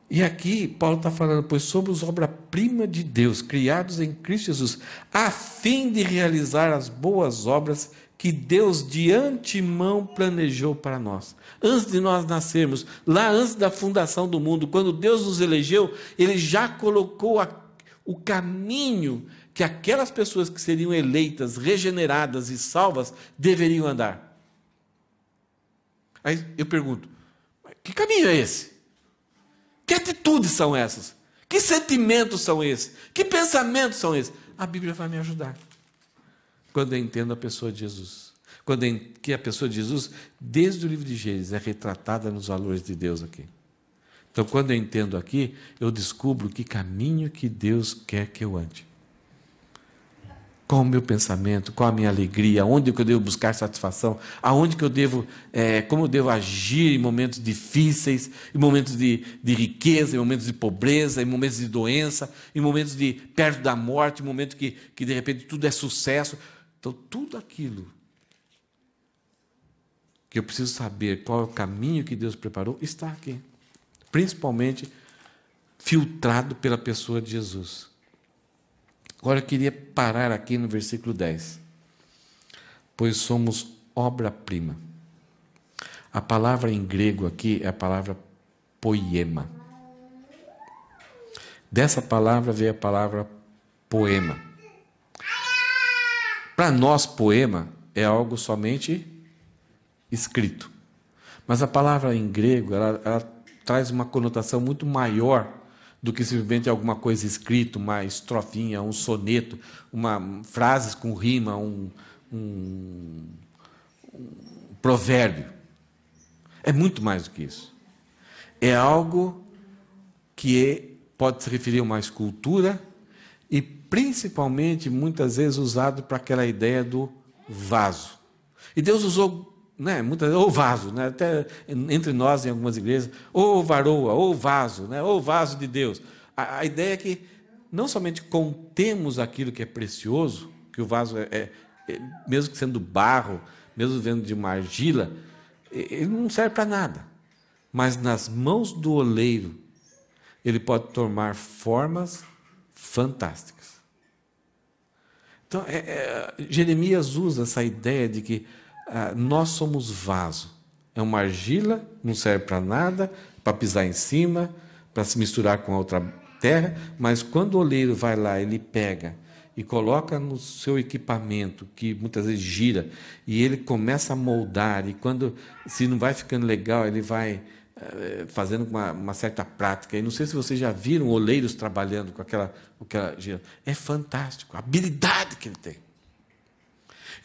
E aqui Paulo está falando, pois somos obra-prima de Deus, criados em Cristo Jesus, a fim de realizar as boas obras que Deus de antemão planejou para nós. Antes de nós nascermos, lá antes da fundação do mundo, quando Deus nos elegeu, Ele já colocou o caminho que aquelas pessoas que seriam eleitas, regeneradas e salvas, deveriam andar. Aí eu pergunto, que caminho é esse? Que atitudes são essas? Que sentimentos são esses? Que pensamentos são esses? A Bíblia vai me ajudar. Quando eu entendo a pessoa de Jesus. Que a pessoa de Jesus, desde o livro de Gênesis, é retratada nos valores de Deus aqui. Então, quando eu entendo aqui, eu descubro que caminho que Deus quer que eu ande. Qual o meu pensamento, qual a minha alegria, onde que eu devo buscar satisfação, aonde que eu devo, como eu devo agir em momentos difíceis, em momentos de riqueza, em momentos de pobreza, em momentos de doença, em momentos de perto da morte, em momentos que de repente tudo é sucesso. Então, tudo aquilo que eu preciso saber qual é o caminho que Deus preparou, está aqui. Principalmente filtrado pela pessoa de Jesus. Agora eu queria parar aqui no versículo 10. Pois somos obra-prima. A palavra em grego aqui é a palavra poema. Dessa palavra veio a palavra poema. Para nós, poema é algo somente escrito. Mas a palavra em grego, ela traz uma conotação muito maior do que simplesmente alguma coisa escrita, uma estrofinha, um soneto, frases com rima, um provérbio. É muito mais do que isso. É algo que pode se referir a uma escultura e, principalmente, muitas vezes usado para aquela ideia do vaso. E Deus usou, muitas vezes, ou vaso, até entre nós em algumas igrejas, ou varoa, ou vaso, ou vaso de Deus. A ideia é que não somente contemos aquilo que é precioso, que o vaso mesmo que sendo barro, mesmo vendo de uma argila, ele não serve para nada. Mas nas mãos do oleiro, ele pode tomar formas fantásticas. Então, Jeremias usa essa ideia de que nós somos vaso. É uma argila, não serve para nada, para pisar em cima, para se misturar com a outra terra, mas quando o oleiro vai lá, ele pega e coloca no seu equipamento, que muitas vezes gira, e ele começa a moldar, e se não vai ficando legal, ele vai fazendo uma certa prática. E não sei se vocês já viram oleiros trabalhando com aquela gira. É fantástico, a habilidade que ele tem.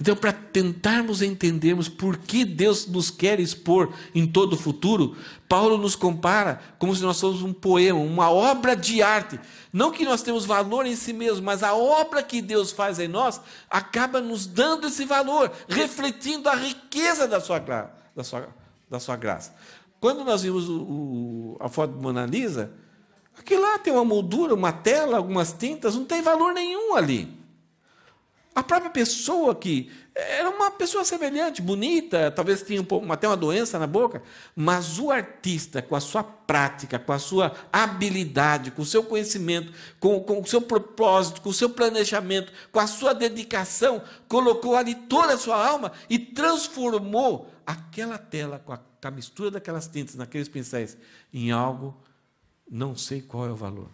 Então, para tentarmos entendermos por que Deus nos quer expor em todo o futuro, Paulo nos compara como se nós fôssemos um poema, uma obra de arte. Não que nós temos valor em si mesmo, mas a obra que Deus faz em nós acaba nos dando esse valor, refletindo a riqueza da sua graça. Quando nós vimos a foto de Mona Lisa, aquilo lá tem uma moldura, uma tela, algumas tintas, não tem valor nenhum ali. A própria pessoa que era uma pessoa semelhante, bonita, talvez tinha até uma doença na boca, mas o artista, com a sua prática, com a sua habilidade, com o seu conhecimento, com o seu propósito, com o seu planejamento, com a sua dedicação, colocou ali toda a sua alma e transformou aquela tela com a mistura daquelas tintas, naqueles pincéis, em algo, não sei qual é o valor.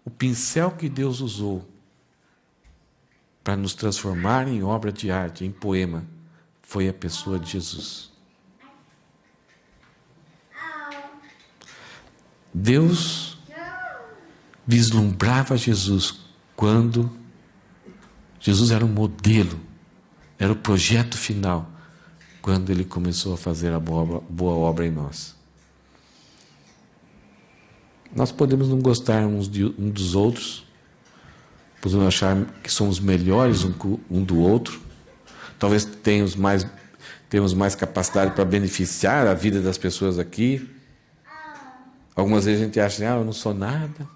O pincel que Deus usou para nos transformar em obra de arte, em poema, foi a pessoa de Jesus. Deus vislumbrava Jesus quando Jesus era um modelo, era o projeto final, quando ele começou a fazer a boa obra em nós. Nós podemos não gostar uns dos outros, podemos achar que somos melhores um do outro, talvez tenhamos mais capacidade para beneficiar a vida das pessoas aqui. Algumas vezes a gente acha assim, eu não sou nada,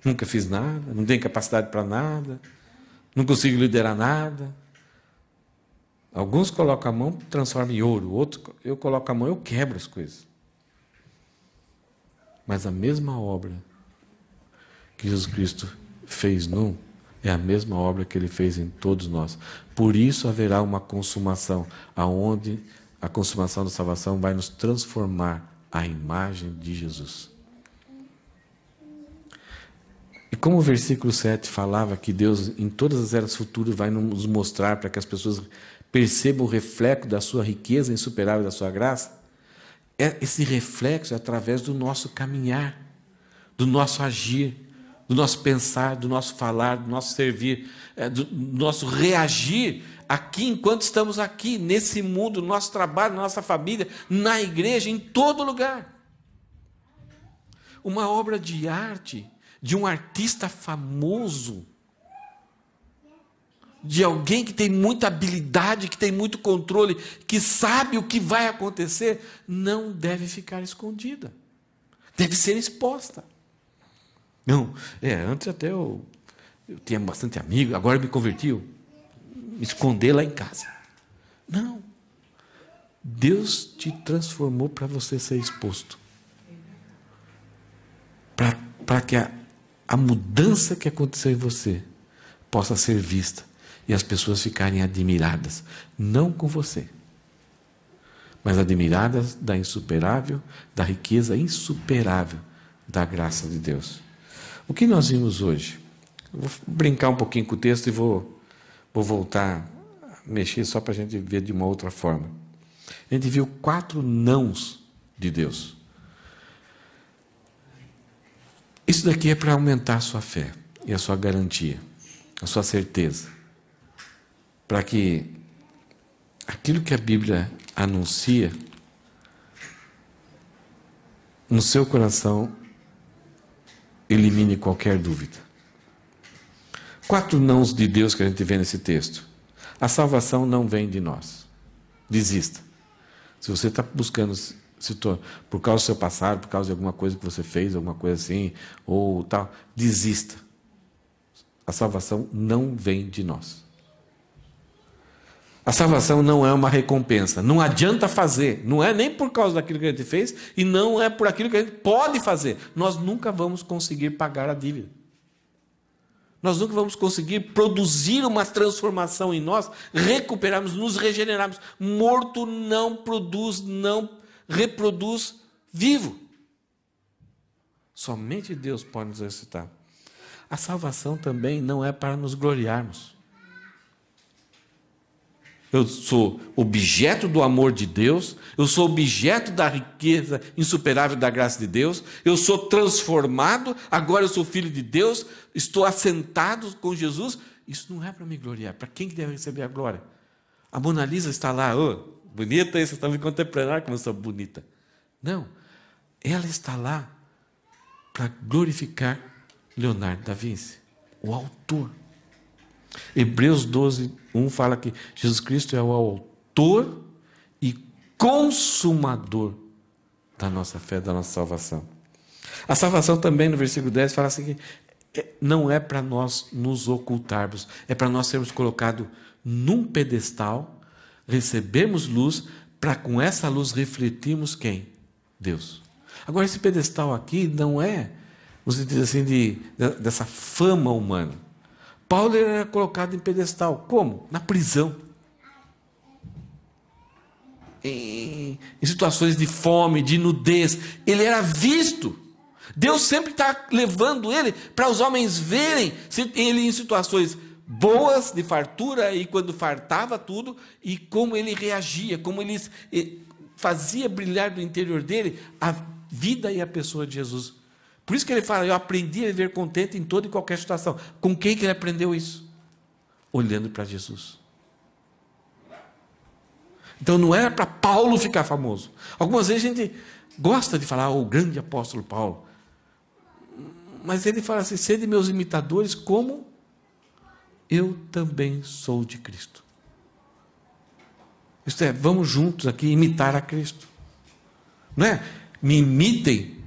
nunca fiz nada, não tenho capacidade para nada, não consigo liderar nada. Alguns colocam a mão e transformam em ouro, outros eu coloco a mão e eu quebro as coisas. Mas a mesma obra que Jesus Cristo fez num, é a mesma obra que Ele fez em todos nós. Por isso haverá uma consumação, aonde a consumação da salvação vai nos transformar à imagem de Jesus. E como o versículo 7 falava que Deus, em todas as eras futuras, vai nos mostrar para que as pessoas percebam o reflexo da sua riqueza insuperável, da sua graça, esse reflexo é através do nosso caminhar, do nosso agir, do nosso pensar, do nosso falar, do nosso servir, do nosso reagir aqui enquanto estamos aqui, nesse mundo, no nosso trabalho, na nossa família, na igreja, em todo lugar. Uma obra de arte, de um artista famoso, de alguém que tem muita habilidade, que tem muito controle, que sabe o que vai acontecer, não deve ficar escondida. Deve ser exposta. Não, antes até eu tinha bastante amigo, agora me converti, eu me esconder lá em casa. Não. Deus te transformou para você ser exposto. Para que a mudança que aconteceu em você possa ser vista e as pessoas ficarem admiradas, não com você, mas admiradas da riqueza insuperável da graça de Deus. O que nós vimos hoje? Eu vou brincar um pouquinho com o texto e vou voltar a mexer só para a gente ver de uma outra forma. A gente viu 4 nãos de Deus. Isso daqui é para aumentar a sua fé e a sua garantia, a sua certeza, para que aquilo que a Bíblia anuncia no seu coração elimine qualquer dúvida. 4 nãos de Deus que a gente vê nesse texto. A salvação não vem de nós. Desista. Se você está buscando por causa do seu passado, por causa de alguma coisa que você fez, alguma coisa assim, ou tal, desista. A salvação não vem de nós. A salvação não é uma recompensa. Não adianta fazer. Não é nem por causa daquilo que a gente fez e não é por aquilo que a gente pode fazer. Nós nunca vamos conseguir pagar a dívida. Nós nunca vamos conseguir produzir uma transformação em nós, recuperarmos, nos regenerarmos. Morto não produz, não reproduz vivo. Somente Deus pode nos ressuscitar. A salvação também não é para nos gloriarmos. Eu sou objeto do amor de Deus, eu sou objeto da riqueza insuperável da graça de Deus, eu sou transformado, agora eu sou filho de Deus, estou assentado com Jesus. Isso não é para me gloriar. Para quem que deve receber a glória? A Mona Lisa está lá, bonita, vocês estão me contemplando, como eu sou bonita. Não, ela está lá para glorificar Leonardo da Vinci, o autor. Hebreus 12, 1 fala que Jesus Cristo é o autor e consumador da nossa fé, da nossa salvação. A salvação também, no versículo 10, fala assim que não é para nós nos ocultarmos, é para nós sermos colocados num pedestal, recebermos luz, para com essa luz refletirmos quem? Deus. Agora, esse pedestal aqui não é, no sentido assim, dessa fama humana. Paulo era colocado em pedestal. Como? Na prisão. Em situações de fome, de nudez. Ele era visto. Deus sempre está levando ele para os homens verem ele em situações boas, de fartura, e quando fartava tudo, e como ele reagia, como ele fazia brilhar do interior dele a vida e a pessoa de Jesus. Por isso que ele fala, eu aprendi a viver contente em toda e qualquer situação. Com quem que ele aprendeu isso? Olhando para Jesus. Então não era para Paulo ficar famoso. Algumas vezes a gente gosta de falar, o grande apóstolo Paulo. Mas ele fala assim, sede meus imitadores como eu também sou de Cristo. Isto é, vamos juntos aqui imitar a Cristo. Não é? Me imitem,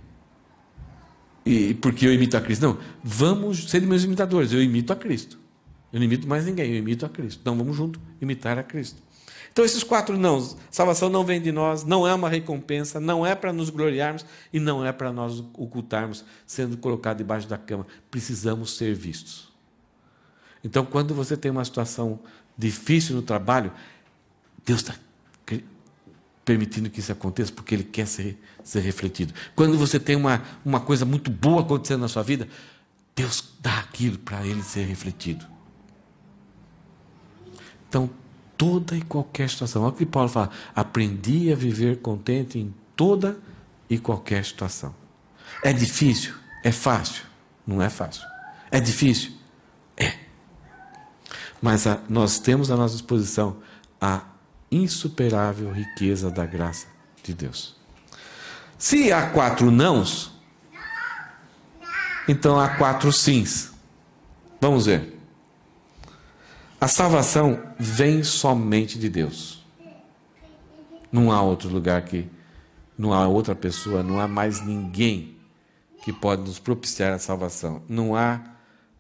porque eu imito a Cristo. Não, vamos ser meus imitadores. Eu imito a Cristo. Eu não imito mais ninguém, eu imito a Cristo. Então vamos juntos imitar a Cristo. Então esses 4 nãos, salvação não vem de nós, não é uma recompensa, não é para nos gloriarmos e não é para nós ocultarmos, sendo colocado debaixo da cama. Precisamos ser vistos. Então quando você tem uma situação difícil no trabalho, Deus está permitindo que isso aconteça porque Ele quer ser refletido. Quando você tem uma coisa muito boa acontecendo na sua vida, Deus dá aquilo para Ele ser refletido. Então, toda e qualquer situação, olha o que Paulo fala, aprendi a viver contente em toda e qualquer situação. É difícil? É fácil? Não é fácil. É difícil? É. Mas nós temos à nossa disposição a insuperável riqueza da graça de Deus. Se há 4 nãos, então há 4 sims. Vamos ver. A salvação vem somente de Deus. Não há outro lugar não há outra pessoa, não há mais ninguém que pode nos propiciar a salvação. Não há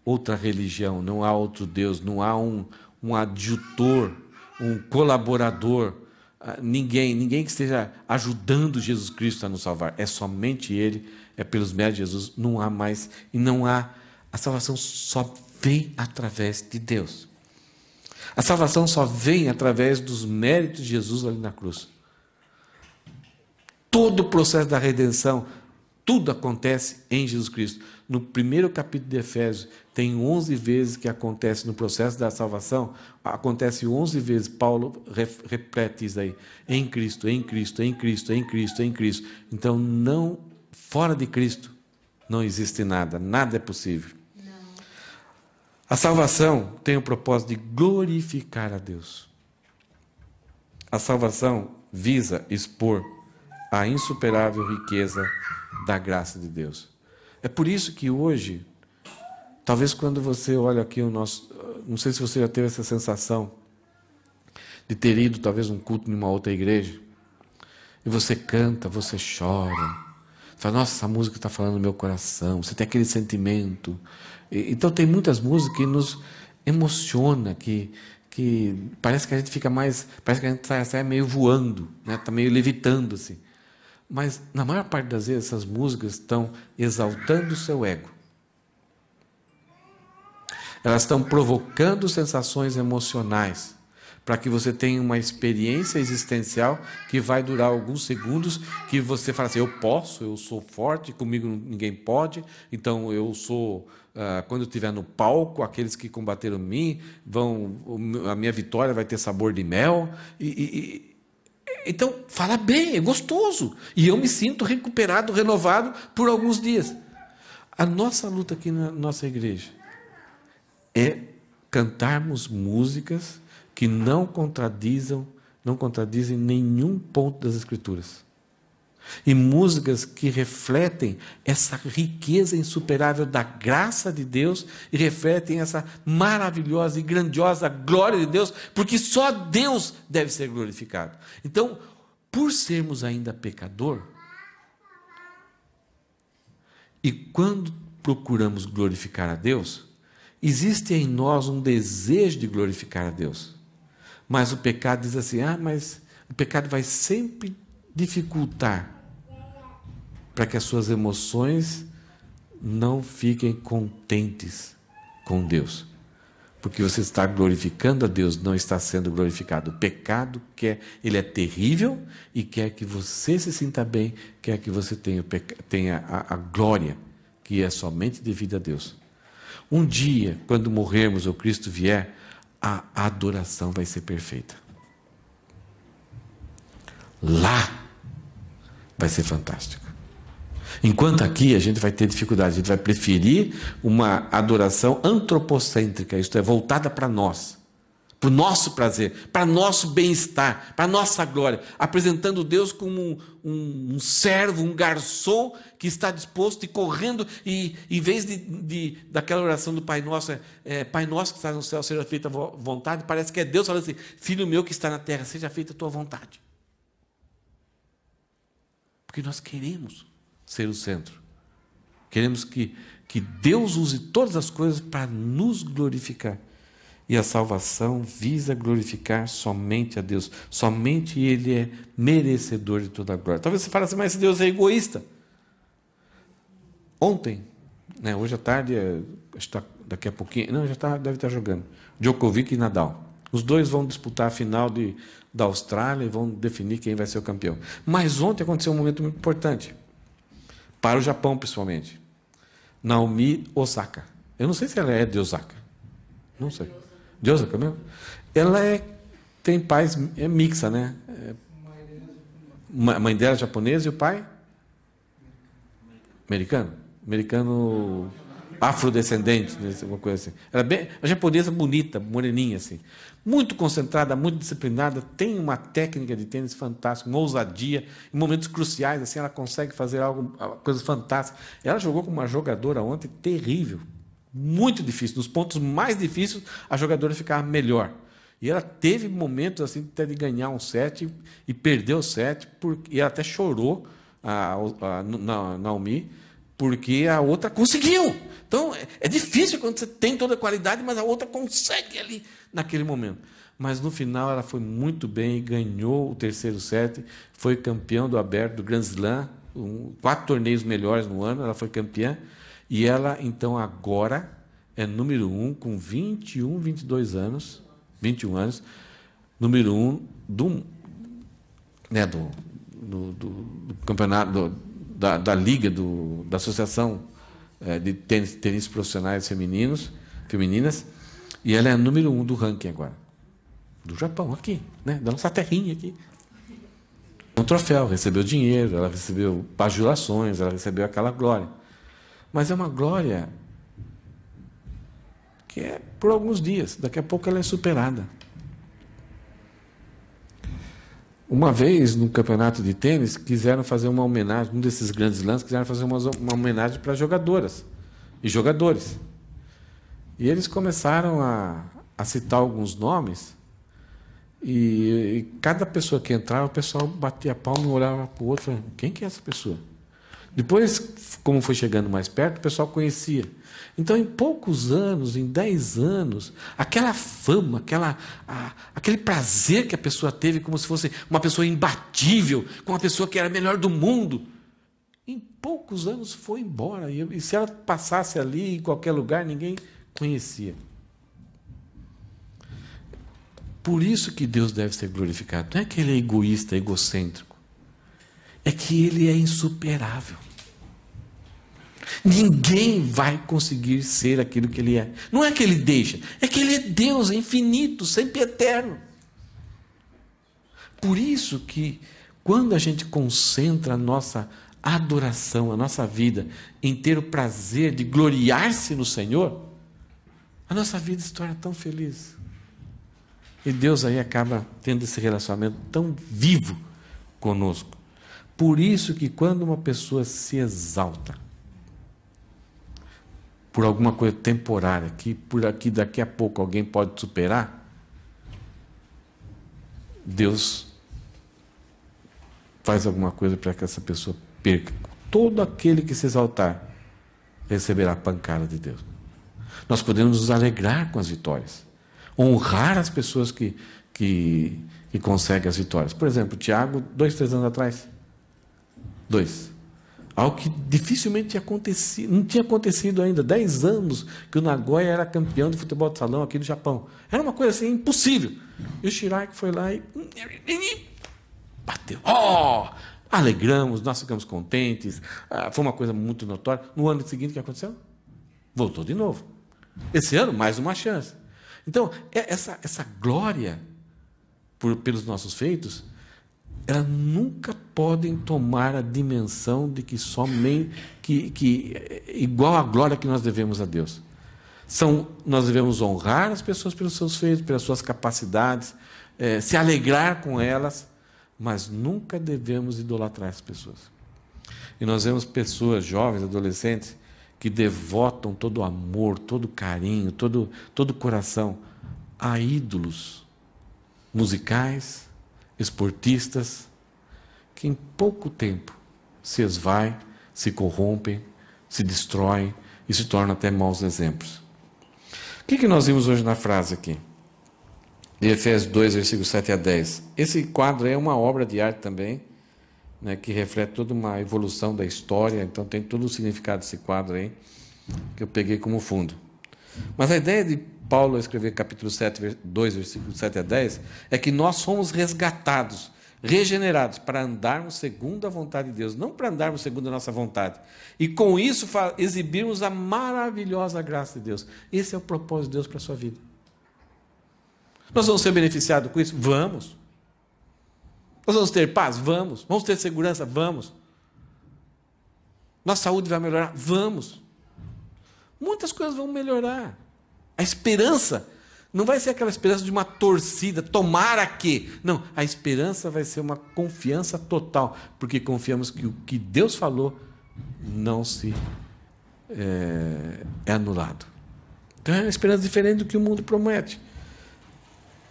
outra religião, não há outro Deus, não há um adjutor, um colaborador, ninguém que esteja ajudando Jesus Cristo a nos salvar. É somente Ele, é pelos méritos de Jesus, não há mais, e não há, a salvação só vem através de Deus. A salvação só vem através dos méritos de Jesus ali na cruz. Todo o processo da redenção, tudo acontece em Jesus Cristo. No primeiro capítulo de Efésios, tem 11 vezes que acontece no processo da salvação, acontece 11 vezes, Paulo repete isso aí, em Cristo, em Cristo, em Cristo, em Cristo, em Cristo. Então, não, fora de Cristo, não existe nada, nada é possível. A salvação tem o propósito de glorificar a Deus. A salvação visa expor a insuperável riqueza da graça de Deus. É por isso que hoje, talvez quando você olha aqui o nosso... Não sei se você já teve essa sensação de ter ido talvez um culto em uma outra igreja, e você canta, você chora, você fala, nossa, essa música está falando no meu coração, você tem aquele sentimento. Então tem muitas músicas que nos emociona, que parece que a gente fica mais, parece que a gente sai meio voando, né? Está meio levitando assim. Mas na maior parte das vezes essas músicas estão exaltando o seu ego. Elas estão provocando sensações emocionais, para que você tenha uma experiência existencial que vai durar alguns segundos, que você fala assim, eu posso, eu sou forte, comigo ninguém pode, então eu sou, quando eu estiver no palco, aqueles que combateram mim, a minha vitória vai ter sabor de mel, então fala bem, é gostoso, e eu me sinto recuperado, renovado por alguns dias. A nossa luta aqui na nossa igreja é cantarmos músicas que não contradizem nenhum ponto das Escrituras. E músicas que refletem essa riqueza insuperável da graça de Deus e refletem essa maravilhosa e grandiosa glória de Deus, porque só Deus deve ser glorificado. Então, por sermos ainda pecador, e quando procuramos glorificar a Deus, existe em nós um desejo de glorificar a Deus. Mas o pecado diz assim, mas o pecado vai sempre dificultar para que as suas emoções não fiquem contentes com Deus. Porque você está glorificando a Deus, não está sendo glorificado. O pecado ele é terrível e quer que você se sinta bem, quer que você tenha a glória que é somente devida a Deus. Um dia, quando morrermos ou Cristo vier, a adoração vai ser perfeita. Lá vai ser fantástico. Enquanto aqui a gente vai ter dificuldade, a gente vai preferir uma adoração antropocêntrica, isto é, voltada para nós, para o nosso prazer, para nosso bem-estar, para a nossa glória, apresentando Deus como um servo, um garçom que está disposto e correndo, e em vez daquela oração do Pai Nosso, Pai Nosso que está no céu, seja feita a vontade, parece que é Deus falando assim, filho meu que está na terra, seja feita a tua vontade. Porque nós queremos ser o centro. Queremos que Deus use todas as coisas para nos glorificar. E a salvação visa glorificar somente a Deus. Somente Ele é merecedor de toda a glória. Talvez você fale assim, mas esse Deus é egoísta. Ontem, hoje à tarde, acho que daqui a pouquinho, não, deve estar jogando, Djokovic e Nadal. Os dois vão disputar a final da Austrália e vão definir quem vai ser o campeão. Mas ontem aconteceu um momento muito importante, para o Japão principalmente. Naomi Osaka. Eu não sei se ela é de Osaka. Não sei. De Osaka mesmo? Ela tem pais, é mixa, né? A mãe dela é japonesa e o pai? Americano. Americano afrodescendente, alguma coisa assim. Ela é bem, a japonesa bonita, moreninha assim. Muito concentrada, muito disciplinada, tem uma técnica de tênis fantástica, uma ousadia, em momentos cruciais, assim, ela consegue fazer coisas fantásticas. Ela jogou com uma jogadora ontem terrível, muito difícil. Nos pontos mais difíceis, a jogadora ficava melhor. E ela teve momentos assim até de ganhar um set e perdeu o set, e ela até chorou, a Naomi, porque a outra conseguiu. Então, é difícil quando você tem toda a qualidade, mas a outra consegue ali naquele momento. Mas no final ela foi muito bem, ganhou o terceiro set, foi campeã do aberto, do Grand Slam, 4 torneios melhores no ano, ela foi campeã. E ela, então, agora é número 1, com 22 anos, 21 anos, número 1 do campeonato, da liga, da Associação de Tênis Profissionais Femininas, e ela é a número 1 do ranking agora, do Japão, aqui, da nossa terrinha aqui. Um troféu, recebeu dinheiro, ela recebeu bajulações, ela recebeu aquela glória. Mas é uma glória que é por alguns dias, daqui a pouco ela é superada. Uma vez, no campeonato de tênis, quiseram fazer uma homenagem, um desses grandes lances, quiseram fazer uma homenagem para jogadoras e jogadores. E eles começaram a citar alguns nomes, e cada pessoa que entrava, o pessoal batia a palma e olhava para o outro e falava, quem que é essa pessoa? Depois, como foi chegando mais perto, o pessoal conhecia. Então, em poucos anos, em 10 anos, aquela fama, aquele prazer que a pessoa teve, como se fosse uma pessoa imbatível, com uma pessoa que era a melhor do mundo, em poucos anos foi embora. E se ela passasse ali, em qualquer lugar, ninguém conhecia. Por isso que Deus deve ser glorificado. Não é que Ele é egoísta, egocêntrico. É que Ele é insuperável. Ninguém vai conseguir ser aquilo que Ele é. Não é que Ele deixa, é que Ele é Deus, é infinito, sempre eterno. Por isso que, quando a gente concentra a nossa adoração, a nossa vida, em ter o prazer de gloriar-se no Senhor, a nossa vida se torna tão feliz. E Deus aí acaba tendo esse relacionamento tão vivo conosco. Por isso que quando uma pessoa se exalta por alguma coisa temporária, que daqui a pouco alguém pode superar, Deus faz alguma coisa para que essa pessoa perca. Todo aquele que se exaltar receberá a pancada de Deus. Nós podemos nos alegrar com as vitórias, honrar as pessoas que conseguem as vitórias. Por exemplo, Tiago, 2, 3 anos atrás, algo que dificilmente tinha acontecido, não tinha acontecido ainda, 10 anos que o Nagoya era campeão de futebol de salão aqui do Japão. Era uma coisa assim impossível. E o Shiraki foi lá e bateu. Alegramos, nós ficamos contentes, foi uma coisa muito notória. No ano seguinte, o que aconteceu? Voltou de novo. Esse ano, mais uma chance. Então, essa glória pelos nossos feitos, elas nunca podem tomar a dimensão de que somente igual a glória que nós devemos a Deus. Nós devemos honrar as pessoas pelos seus feitos, pelas suas capacidades, se alegrar com elas, mas nunca devemos idolatrar as pessoas. E nós vemos pessoas, jovens, adolescentes, que devotam todo o amor, todo o carinho, todo o coração a ídolos musicais, esportistas, que em pouco tempo se esvaem, se corrompem, se destroem e se tornam até maus exemplos. O que nós vimos hoje na frase aqui? De Efésios 2, versículos 7 a 10. Esse quadro é uma obra de arte também, né, que reflete toda uma evolução da história, então tem todo o significado desse quadro aí, que eu peguei como fundo. Mas a ideia de Paulo escrever capítulo 2, versículos 7 a 10, é que nós fomos resgatados, regenerados, para andarmos segundo a vontade de Deus, não para andarmos segundo a nossa vontade. E com isso exibirmos a maravilhosa graça de Deus. Esse é o propósito de Deus para a sua vida. Nós vamos ser beneficiados com isso? Vamos. Nós vamos ter paz? Vamos. Vamos ter segurança? Vamos. Nossa saúde vai melhorar? Vamos. Muitas coisas vão melhorar. A esperança não vai ser aquela esperança de uma torcida, tomara que. Não, a esperança vai ser uma confiança total, porque confiamos que o que Deus falou não é anulado. Então é uma esperança diferente do que o mundo promete.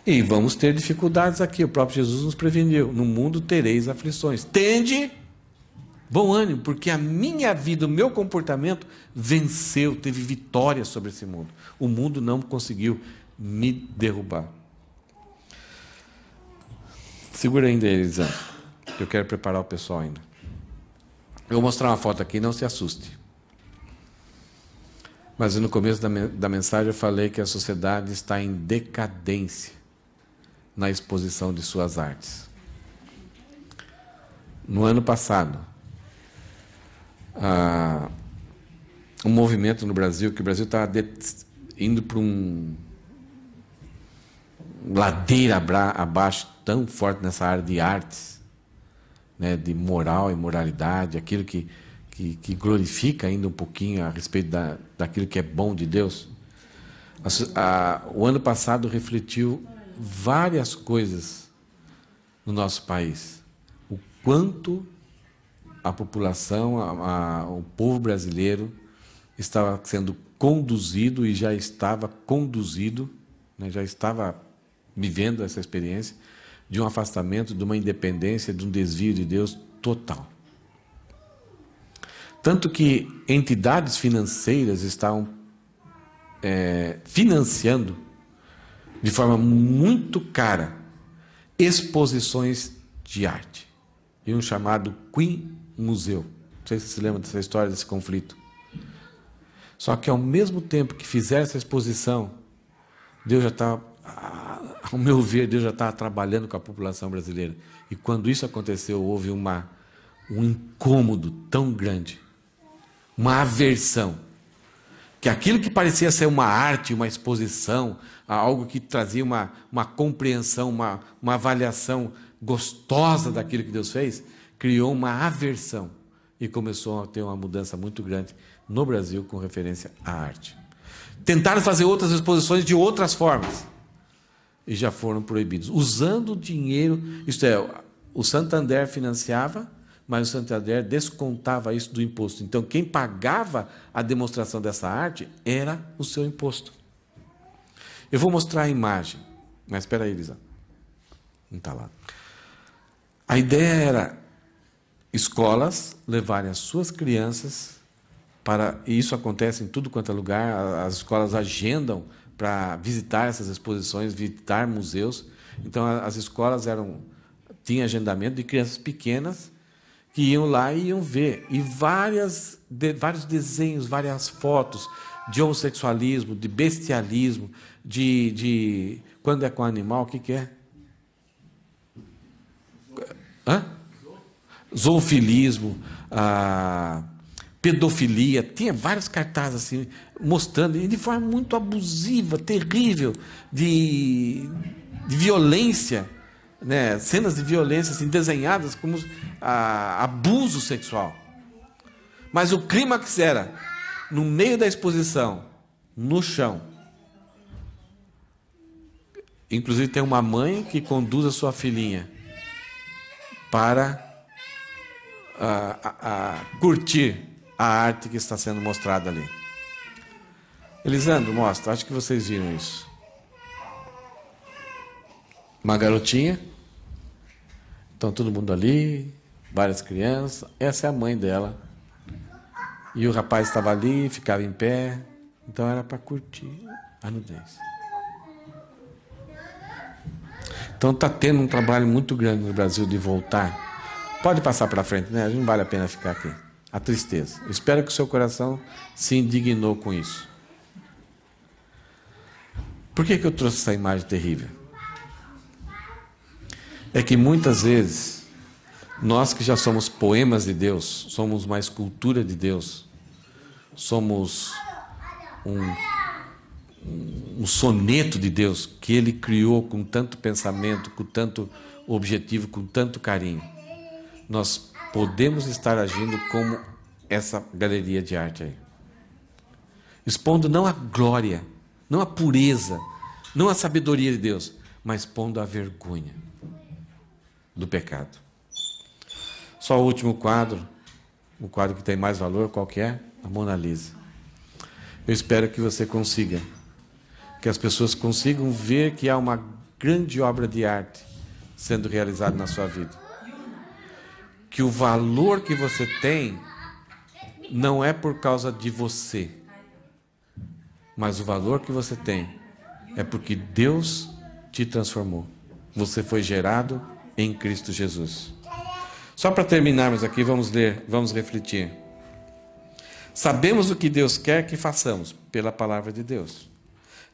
E vamos ter dificuldades aqui. O próprio Jesus nos preveniu. No mundo tereis aflições. Tende bom ânimo, porque a minha vida, o meu comportamento venceu, teve vitória sobre esse mundo. O mundo não conseguiu me derrubar. Segura ainda, Elisa, que eu quero preparar o pessoal ainda. Eu vou mostrar uma foto aqui, não se assuste. Mas no começo da mensagem eu falei que a sociedade está em decadência na exposição de suas artes. No ano passado, um movimento no Brasil, que o Brasil estava indo para ladeira abaixo tão forte nessa área de artes, né, de moral e moralidade, aquilo que glorifica ainda um pouquinho a respeito daquilo que é bom de Deus. O ano passado refletiu várias coisas no nosso país. O quanto a população, o povo brasileiro estava sendo conduzido e já estava conduzido, né, já estava vivendo essa experiência de um afastamento, de uma independência, de um desvio de Deus total. Tanto que entidades financeiras estavam financiando de forma muito cara exposições de arte. E um chamado Queen Museu. Não sei se você se lembra dessa história, desse conflito. Só que ao mesmo tempo que fizeram essa exposição, Deus já estava, ao meu ver, Deus já estava trabalhando com a população brasileira. E quando isso aconteceu, houve um incômodo tão grande, uma aversão, que aquilo que parecia ser uma arte, uma exposição, algo que trazia uma compreensão, uma avaliação gostosa daquilo que Deus fez, criou uma aversão e começou a ter uma mudança muito grande no Brasil com referência à arte. Tentaram fazer outras exposições de outras formas e já foram proibidos, usando o dinheiro, isto é, o Santander financiava, mas o Santander descontava isso do imposto. Então, quem pagava a demonstração dessa arte era o seu imposto. Eu vou mostrar a imagem, mas espera aí, Elisa. Não está lá. A ideia era escolas levarem as suas crianças e isso acontece em tudo quanto é lugar, as escolas agendam para visitar essas exposições, visitar museus. Então, as escolas tinham agendamento de crianças pequenas que iam lá e iam ver. E vários desenhos, várias fotos de homossexualismo, de bestialismo, de quando é com animal, o que é? Zoofilismo, pedofilia, tinha vários cartazes assim, mostrando, e de forma muito abusiva, terrível, de violência, né? Cenas de violência assim, desenhadas como abuso sexual. Mas o clímax era, no meio da exposição, no chão. Inclusive tem uma mãe que conduz a sua filhinha para curtir a arte que está sendo mostrada ali. Elisandro, mostra, acho que vocês viram isso. Uma garotinha, então todo mundo ali, várias crianças, essa é a mãe dela. E o rapaz estava ali, ficava em pé, então era para curtir a nudez. Então está tendo um trabalho muito grande no Brasil de voltar. Pode passar para frente, né? Não vale a pena ficar aqui. A tristeza. Eu espero que o seu coração se indignou com isso. Por que eu trouxe essa imagem terrível? É que muitas vezes, nós que já somos poemas de Deus, somos uma escultura de Deus, somos um soneto de Deus que Ele criou com tanto pensamento, com tanto objetivo, com tanto carinho. Nós podemos estar agindo como essa galeria de arte aí. Expondo não a glória, não a pureza, não a sabedoria de Deus, mas pondo a vergonha do pecado. Só o último quadro, o quadro que tem mais valor, qual que é? A Mona Lisa. Eu espero que você consiga, que as pessoas consigam ver que há uma grande obra de arte sendo realizada na sua vida. Que o valor que você tem não é por causa de você, mas o valor que você tem é porque Deus te transformou. Você foi gerado em Cristo Jesus. Só para terminarmos aqui, vamos ler, vamos refletir. Sabemos o que Deus quer que façamos pela palavra de Deus.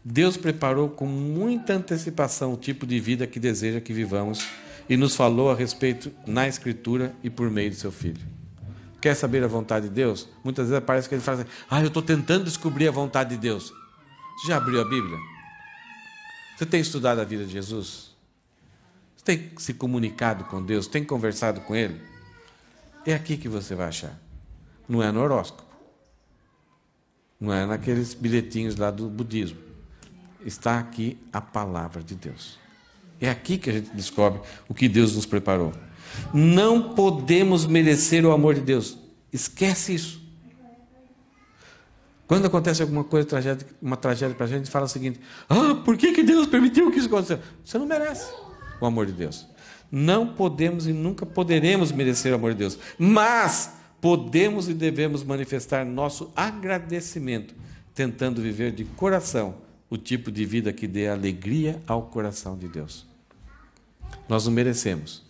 Deus preparou com muita antecipação o tipo de vida que deseja que vivamos e nos falou a respeito na Escritura e por meio de seu Filho. Quer saber a vontade de Deus? Muitas vezes parece que ele fala assim, eu estou tentando descobrir a vontade de Deus. Você já abriu a Bíblia? Você tem estudado a vida de Jesus? Você tem se comunicado com Deus? Tem conversado com Ele? É aqui que você vai achar. Não é no horóscopo. Não é naqueles bilhetinhos lá do budismo. Está aqui a palavra de Deus. É aqui que a gente descobre o que Deus nos preparou. Não podemos merecer o amor de Deus. Esquece isso. Quando acontece alguma coisa, uma tragédia para a gente, fala o seguinte, por que Deus permitiu que isso acontecesse? Você não merece o amor de Deus. Não podemos e nunca poderemos merecer o amor de Deus. Mas podemos e devemos manifestar nosso agradecimento, tentando viver de coração o tipo de vida que dê alegria ao coração de Deus. Nós não merecemos,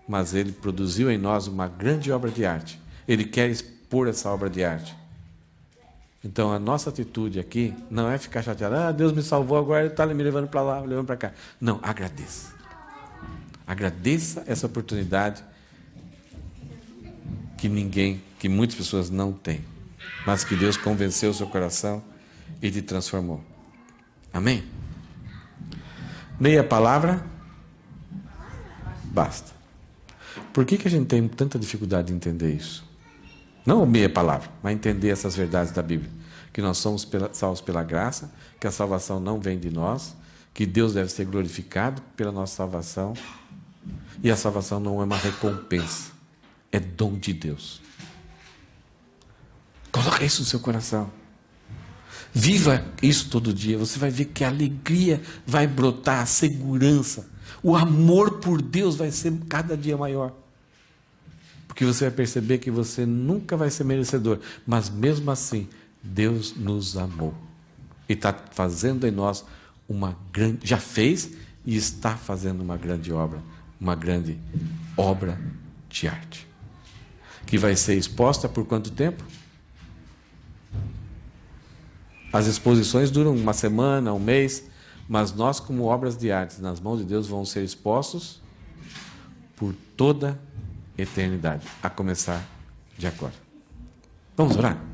mas Ele produziu em nós uma grande obra de arte. Ele quer expor essa obra de arte. Então, a nossa atitude aqui não é ficar chateado, Deus me salvou, agora Ele está me levando para lá, me levando para cá. Não, agradeça. Agradeça essa oportunidade que muitas pessoas não têm, mas que Deus convenceu o seu coração e te transformou. Amém? Meia palavra, basta. Por que a gente tem tanta dificuldade de entender isso? Não meia palavra, mas entender essas verdades da Bíblia. Que nós somos salvos pela graça, que a salvação não vem de nós, que Deus deve ser glorificado pela nossa salvação, e a salvação não é uma recompensa, é dom de Deus. Coloque isso no seu coração. Viva isso todo dia, você vai ver que a alegria vai brotar, a segurança, o amor por Deus vai ser cada dia maior. Porque você vai perceber que você nunca vai ser merecedor, mas mesmo assim, Deus nos amou. E está fazendo em nós já fez e está fazendo uma grande obra de arte. Que vai ser exposta por quanto tempo? As exposições duram uma semana, um mês, mas nós, como obras de arte nas mãos de Deus, vamos ser expostos por toda a eternidade, a começar de agora. Vamos orar?